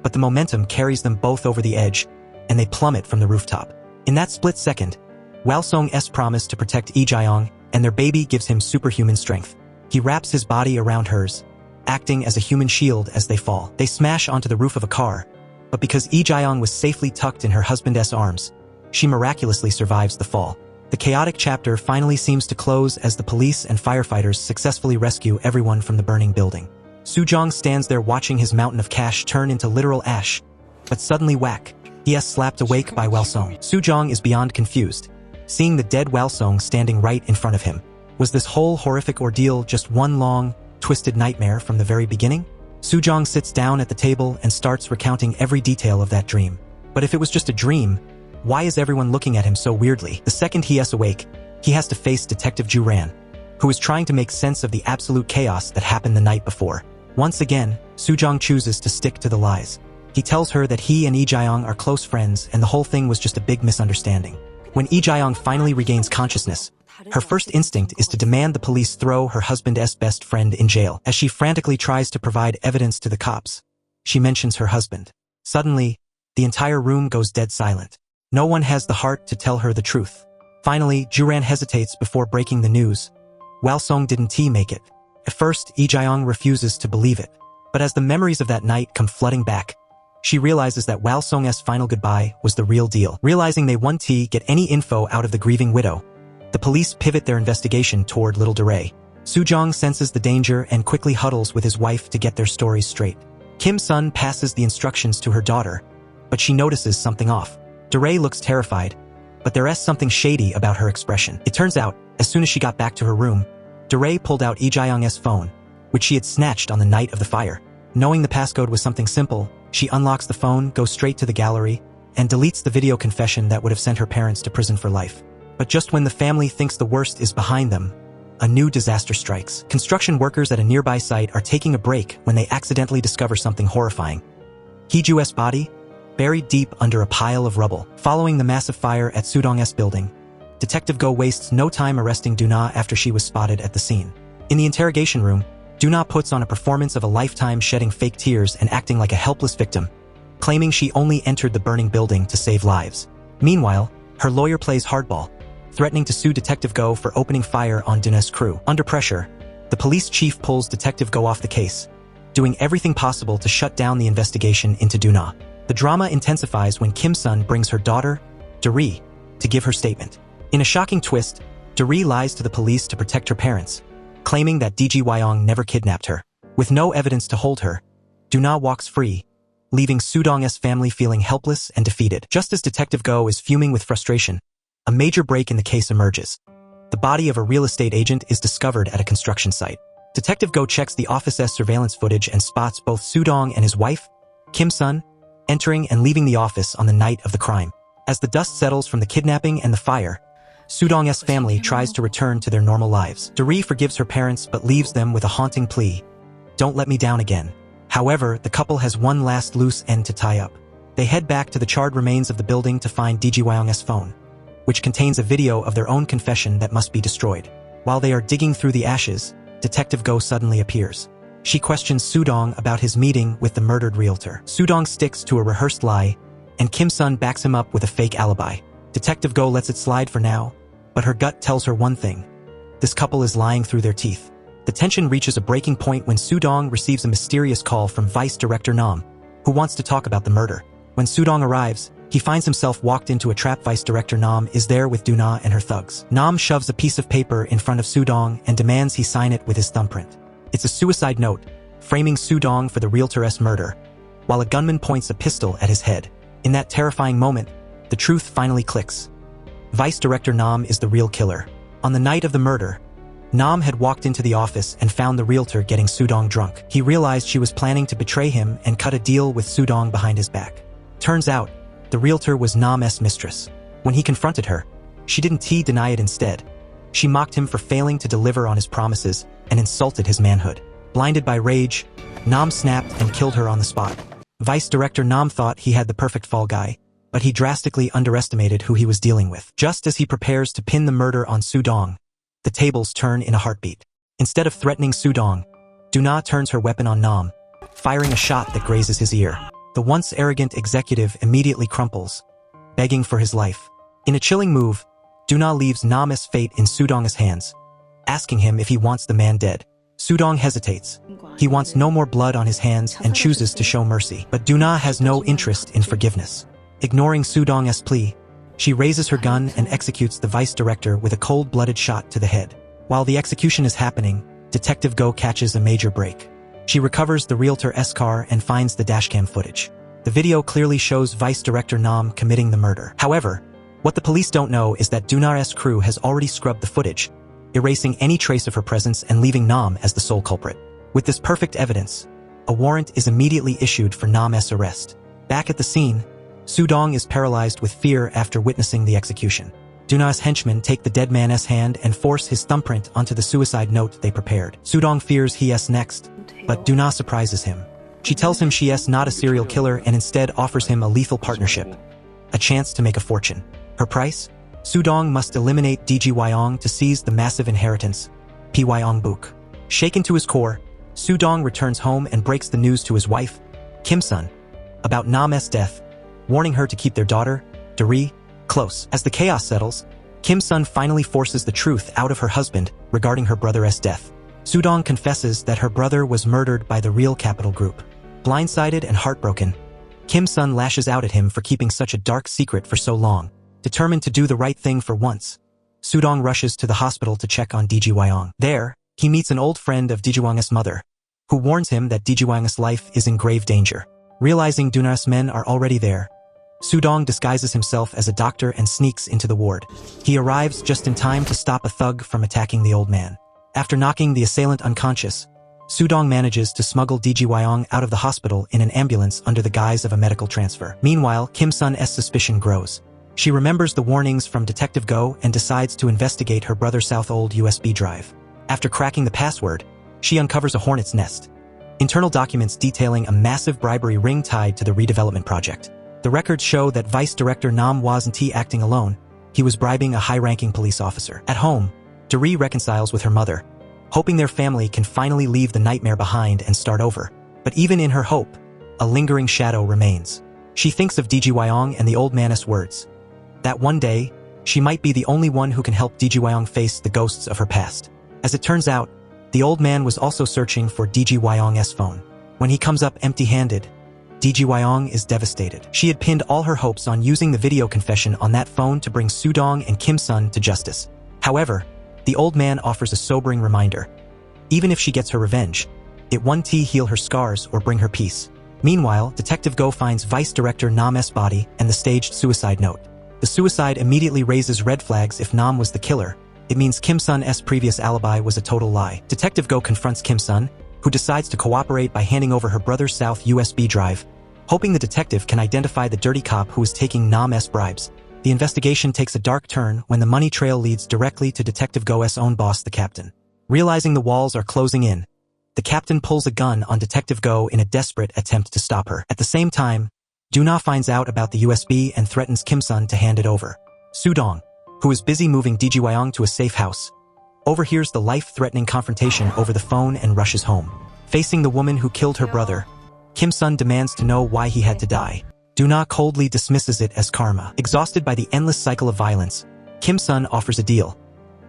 but the momentum carries them both over the edge, and they plummet from the rooftop. In that split second, Wal-sung's promise to protect Lee-jae-young and their baby gives him superhuman strength. He wraps his body around hers, acting as a human shield as they fall. They smash onto the roof of a car, but because Lee-jae-young was safely tucked in her husband's arms, she miraculously survives the fall. The chaotic chapter finally seems to close as the police and firefighters successfully rescue everyone from the burning building. Soo-jong stands there watching his mountain of cash turn into literal ash, but suddenly whack, he is slapped awake by Wal-sung. Soo-jong is beyond confused, seeing the dead Wal-sung standing right in front of him. Was this whole horrific ordeal just one long, twisted nightmare from the very beginning? Soo-jong sits down at the table and starts recounting every detail of that dream. But if it was just a dream, why is everyone looking at him so weirdly? The second he is awake, he has to face Detective Ju-ran, who is trying to make sense of the absolute chaos that happened the night before. Once again, Soo-jong chooses to stick to the lies. He tells her that he and Lee-jae-young are close friends and the whole thing was just a big misunderstanding. When Lee-jae-young finally regains consciousness, her first instinct is to demand the police throw her husband's best friend in jail. As she frantically tries to provide evidence to the cops, she mentions her husband. Suddenly, the entire room goes dead silent. No one has the heart to tell her the truth. Finally, Ju-ran hesitates before breaking the news. Wal-sung didn't make it. At first, Lee-jae-young refuses to believe it. But as the memories of that night come flooding back, she realizes that Wal-sung's final goodbye was the real deal. Realizing they won't get any info out of the grieving widow, the police pivot their investigation toward little Dae. Soo-jong senses the danger and quickly huddles with his wife to get their stories straight. Kim-sun passes the instructions to her daughter, but she notices something off. Dae looks terrified, but there is something shady about her expression. It turns out, as soon as she got back to her room, Dae pulled out Lee-jae-young's phone, which she had snatched on the night of the fire. Knowing the passcode was something simple, she unlocks the phone, goes straight to the gallery, and deletes the video confession that would have sent her parents to prison for life. But just when the family thinks the worst is behind them, a new disaster strikes. Construction workers at a nearby site are taking a break when they accidentally discover something horrifying. Hee-ju's body, buried deep under a pile of rubble. Following the massive fire at Sudong's building, Detective Go wastes no time arresting Do-na after she was spotted at the scene. In the interrogation room, Do-na puts on a performance of a lifetime, shedding fake tears and acting like a helpless victim, claiming she only entered the burning building to save lives. Meanwhile, her lawyer plays hardball, threatening to sue Detective Go for opening fire on Do-na's crew. Under pressure, the police chief pulls Detective Go off the case, doing everything possible to shut down the investigation into Do-na. The drama intensifies when Kim-sun brings her daughter, Do-ri, to give her statement. In a shocking twist, Do-ri lies to the police to protect her parents, claiming that Wong never kidnapped her. With no evidence to hold her, Do-na walks free, leaving Sudong's family feeling helpless and defeated. Just as Detective Go is fuming with frustration, a major break in the case emerges. The body of a real estate agent is discovered at a construction site. Detective Go checks the office's surveillance footage and spots both Sudong and his wife, Kim-sun, entering and leaving the office on the night of the crime. As the dust settles from the kidnapping and the fire, Sudong's family tries to return to their normal lives. Do-ri forgives her parents but leaves them with a haunting plea: "Don't let me down again." However, the couple has one last loose end to tie up. They head back to the charred remains of the building to find Wong's phone, which contains a video of their own confession that must be destroyed. While they are digging through the ashes, Detective Go suddenly appears. She questions Sudong about his meeting with the murdered realtor. Sudong sticks to a rehearsed lie, and Kim-sun backs him up with a fake alibi. Detective Go lets it slide for now, but her gut tells her one thing: this couple is lying through their teeth. The tension reaches a breaking point when Sudong receives a mysterious call from Vice Director Nam, who wants to talk about the murder. When Sudong arrives, he finds himself walked into a trap. Vice Director Nam is there with Do-na and her thugs. Nam shoves a piece of paper in front of Sudong and demands he sign it with his thumbprint. It's a suicide note, framing Sudong for the realtor's murder, while a gunman points a pistol at his head. In that terrifying moment, the truth finally clicks. Vice Director Nam is the real killer. On the night of the murder, Nam had walked into the office and found the realtor getting Sudong drunk. He realized she was planning to betray him and cut a deal with Sudong behind his back. Turns out, the realtor was Nam's mistress. When he confronted her, she didn't deny it. Instead, she mocked him for failing to deliver on his promises and insulted his manhood. Blinded by rage, Nam snapped and killed her on the spot. Vice Director Nam thought he had the perfect fall guy, but he drastically underestimated who he was dealing with. Just as he prepares to pin the murder on Sudong, the tables turn in a heartbeat. Instead of threatening Sudong, Do-na turns her weapon on Nam, firing a shot that grazes his ear. The once arrogant executive immediately crumples, begging for his life. In a chilling move, Do-na leaves Nam's fate in Sudong's hands, asking him if he wants the man dead. Sudong hesitates. He wants no more blood on his hands and chooses to show mercy. But Do-na has no interest in forgiveness. Ignoring Sudong's plea, she raises her gun and executes the vice director with a cold-blooded shot to the head. While the execution is happening, Detective Go catches a major break. She recovers the realtor's car and finds the dashcam footage. The video clearly shows Vice Director Nam committing the murder. However, what the police don't know is that Do-na's crew has already scrubbed the footage, erasing any trace of her presence and leaving Nam as the sole culprit. With this perfect evidence, a warrant is immediately issued for Nam's arrest. Back at the scene, Sudong is paralyzed with fear after witnessing the execution. Do-na's henchmen take the dead man's hand and force his thumbprint onto the suicide note they prepared. Sudong fears he's next, but Do-na surprises him. She tells him she's not a serial killer and instead offers him a lethal partnership, a chance to make a fortune. Her price? Sudong must eliminate Wong to seize the massive inheritance, Pyong Buk. Shaken to his core, Sudong returns home and breaks the news to his wife, Kim-sun, about Nam's death, warning her to keep their daughter, Do-ri, close. As the chaos settles, Kim-sun finally forces the truth out of her husband regarding her brother's death. Sudong confesses that her brother was murdered by the real Capital Group. Blindsided and heartbroken, Kim-sun lashes out at him for keeping such a dark secret for so long. Determined to do the right thing for once, Sudong rushes to the hospital to check on Wong. There, he meets an old friend of Wong's mother, who warns him that Wong's life is in grave danger. Realizing Do-na's men are already there, Sudong disguises himself as a doctor and sneaks into the ward. He arrives just in time to stop a thug from attacking the old man. After knocking the assailant unconscious, Sudong manages to smuggle Wong out of the hospital in an ambulance under the guise of a medical transfer. Meanwhile, Kim-sun's suspicion grows. She remembers the warnings from Detective Go and decides to investigate her brother's South old USB drive. After cracking the password, she uncovers a hornet's nest. Internal documents detailing a massive bribery ring tied to the redevelopment project. The records show that Vice Director Nam wasn't acting alone. He was bribing a high-ranking police officer. At home, Dori reconciles with her mother, hoping their family can finally leave the nightmare behind and start over. But even in her hope, a lingering shadow remains. She thinks of Wong and the old man's words. That one day, she might be the only one who can help Wong face the ghosts of her past. As it turns out, the old man was also searching for Wong's phone. When he comes up empty-handed, Wong is devastated. She had pinned all her hopes on using the video confession on that phone to bring Sudong and Kim Sun to justice. However, the old man offers a sobering reminder. Even if she gets her revenge, it won't heal her scars or bring her peace. Meanwhile, Detective Go finds Vice Director Nam's body and the staged suicide note. The suicide immediately raises red flags. If Nam was the killer, it means Kim Sun's previous alibi was a total lie. Detective Go confronts Kim Sun, who decides to cooperate by handing over her brother's South USB drive, hoping the detective can identify the dirty cop who is taking Nam's bribes. The investigation takes a dark turn when the money trail leads directly to Detective Go's own boss, the captain. Realizing the walls are closing in, the captain pulls a gun on Detective Go in a desperate attempt to stop her. At the same time, Duna finds out about the USB and threatens Kim Sun to hand it over. Sudong, who is busy moving Wong to a safe house, overhears the life-threatening confrontation over the phone and rushes home. Facing the woman who killed her brother, Kim Sun demands to know why he had to die. Duna coldly dismisses it as karma. Exhausted by the endless cycle of violence, Kim Sun offers a deal: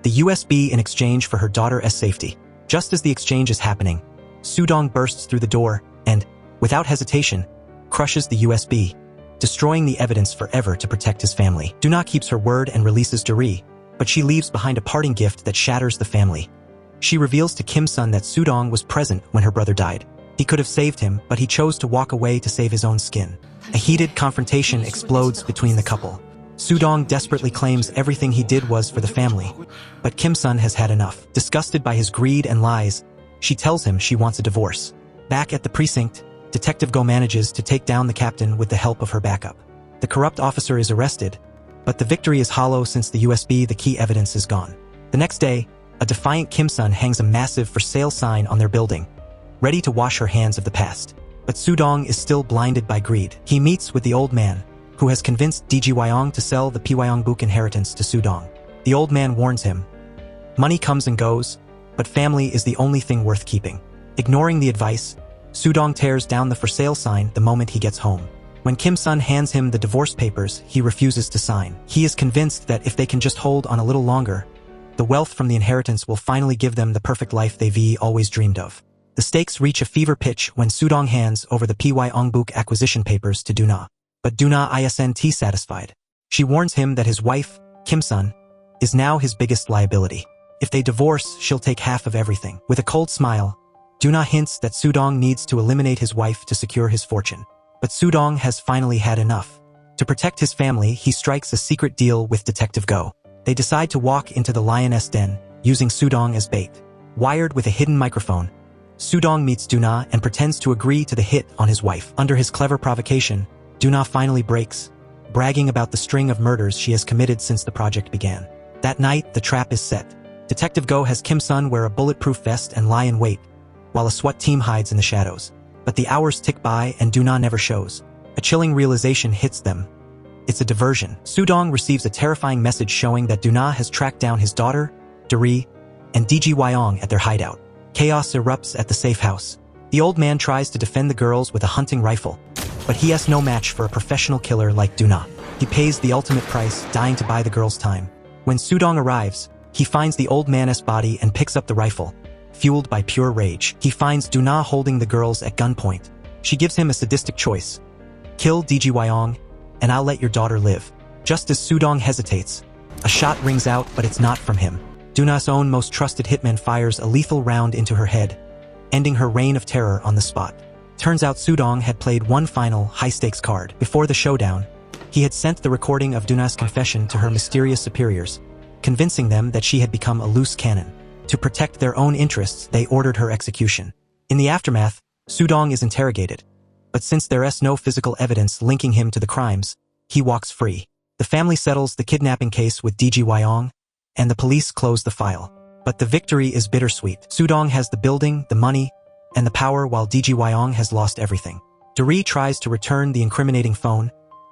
the USB in exchange for her daughter's safety. Just as the exchange is happening, Sudong bursts through the door and, without hesitation, crushes the USB, destroying the evidence forever to protect his family. Duna keeps her word and releases Dori, but she leaves behind a parting gift that shatters the family. She reveals to Kim Sun that Sudong was present when her brother died. He could have saved him, but he chose to walk away to save his own skin. A heated confrontation explodes between the couple. Sudong desperately claims everything he did was for the family, but Kim Sun has had enough. Disgusted by his greed and lies, she tells him she wants a divorce. Back at the precinct, Detective Go manages to take down the captain with the help of her backup. The corrupt officer is arrested, but the victory is hollow since the USB, the key evidence, is gone. The next day, a defiant Kim Sun hangs a massive for sale sign on their building, ready to wash her hands of the past. But Sudong is still blinded by greed. He meets with the old man, who has convinced Wong to sell the Pyongbuk inheritance to Sudong. The old man warns him. Money comes and goes, but family is the only thing worth keeping. Ignoring the advice, Sudong tears down the for sale sign the moment he gets home. When Kim Sun hands him the divorce papers, he refuses to sign. He is convinced that if they can just hold on a little longer, the wealth from the inheritance will finally give them the perfect life they've always dreamed of. The stakes reach a fever pitch when Sudong hands over the Pyongbuk acquisition papers to Duna. But Duna isn't satisfied. She warns him that his wife, Kim Sun, is now his biggest liability. If they divorce, she'll take half of everything. With a cold smile, Duna hints that Sudong needs to eliminate his wife to secure his fortune. But Sudong has finally had enough. To protect his family, he strikes a secret deal with Detective Go. They decide to walk into the lioness den, using Sudong as bait. Wired with a hidden microphone, Sudong meets Duna and pretends to agree to the hit on his wife. Under his clever provocation, Duna finally breaks, bragging about the string of murders she has committed since the project began. That night, the trap is set. Detective Go has Kim Sun wear a bulletproof vest and lie in wait, while a SWAT team hides in the shadows. But the hours tick by and Duna never shows. A chilling realization hits them. It's a diversion. Sudong receives a terrifying message showing that Duna has tracked down his daughter, Dori, and Wong at their hideout. Chaos erupts at the safe house. The old man tries to defend the girls with a hunting rifle, but he has no match for a professional killer like Duna. He pays the ultimate price, dying to buy the girls' time. When Sudong arrives, he finds the old man's body and picks up the rifle. Fueled by pure rage, he finds Duna holding the girls at gunpoint. She gives him a sadistic choice: kill Wong, and I'll let your daughter live. Just as Sudong hesitates, a shot rings out, but it's not from him. Duna's own most trusted hitman fires a lethal round into her head, ending her reign of terror on the spot. Turns out Sudong had played one final, high-stakes card. Before the showdown, he had sent the recording of Duna's confession to her mysterious superiors, convincing them that she had become a loose cannon. To protect their own interests, they ordered her execution. In the aftermath, Sudong is interrogated, but since there is no physical evidence linking him to the crimes, he walks free. The family settles the kidnapping case with Wong, and the police close the file. But the victory is bittersweet. Sudong has the building, the money, and the power while DG Wyong has lost everything. Dori tries to return the incriminating phone,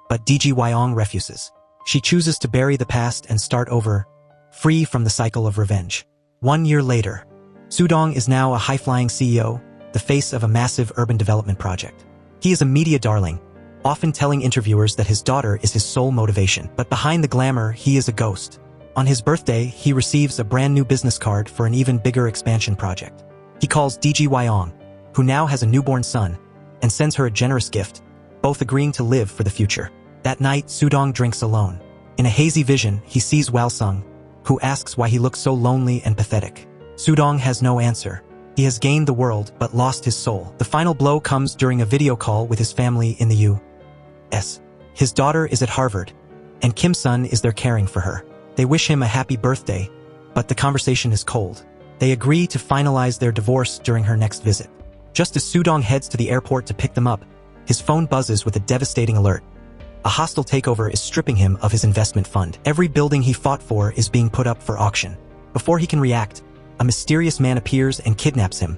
but DG Wyong refuses. She chooses to bury the past and start over, free from the cycle of revenge. 1 year later, Sudong is now a high-flying CEO, the face of a massive urban development project. He is a media darling, often telling interviewers that his daughter is his sole motivation. But behind the glamour, he is a ghost. On his birthday, he receives a brand new business card for an even bigger expansion project. He calls DG Wyong, who now has a newborn son, and sends her a generous gift, both agreeing to live for the future. That night, Sudong drinks alone. In a hazy vision, he sees Whalsung, who asks why he looks so lonely and pathetic. Sudong has no answer. He has gained the world but lost his soul. The final blow comes during a video call with his family in the U.S. His daughter is at Harvard, and Kim's son is there caring for her. They wish him a happy birthday, but the conversation is cold. They agree to finalize their divorce during her next visit. Just as Sudong heads to the airport to pick them up, his phone buzzes with a devastating alert. A hostile takeover is stripping him of his investment fund. Every building he fought for is being put up for auction. Before he can react, a mysterious man appears and kidnaps him,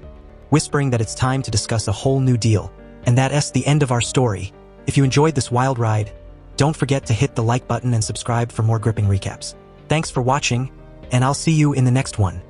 whispering that it's time to discuss a whole new deal. And that's the end of our story. If you enjoyed this wild ride, don't forget to hit the like button and subscribe for more gripping recaps. Thanks for watching, and I'll see you in the next one.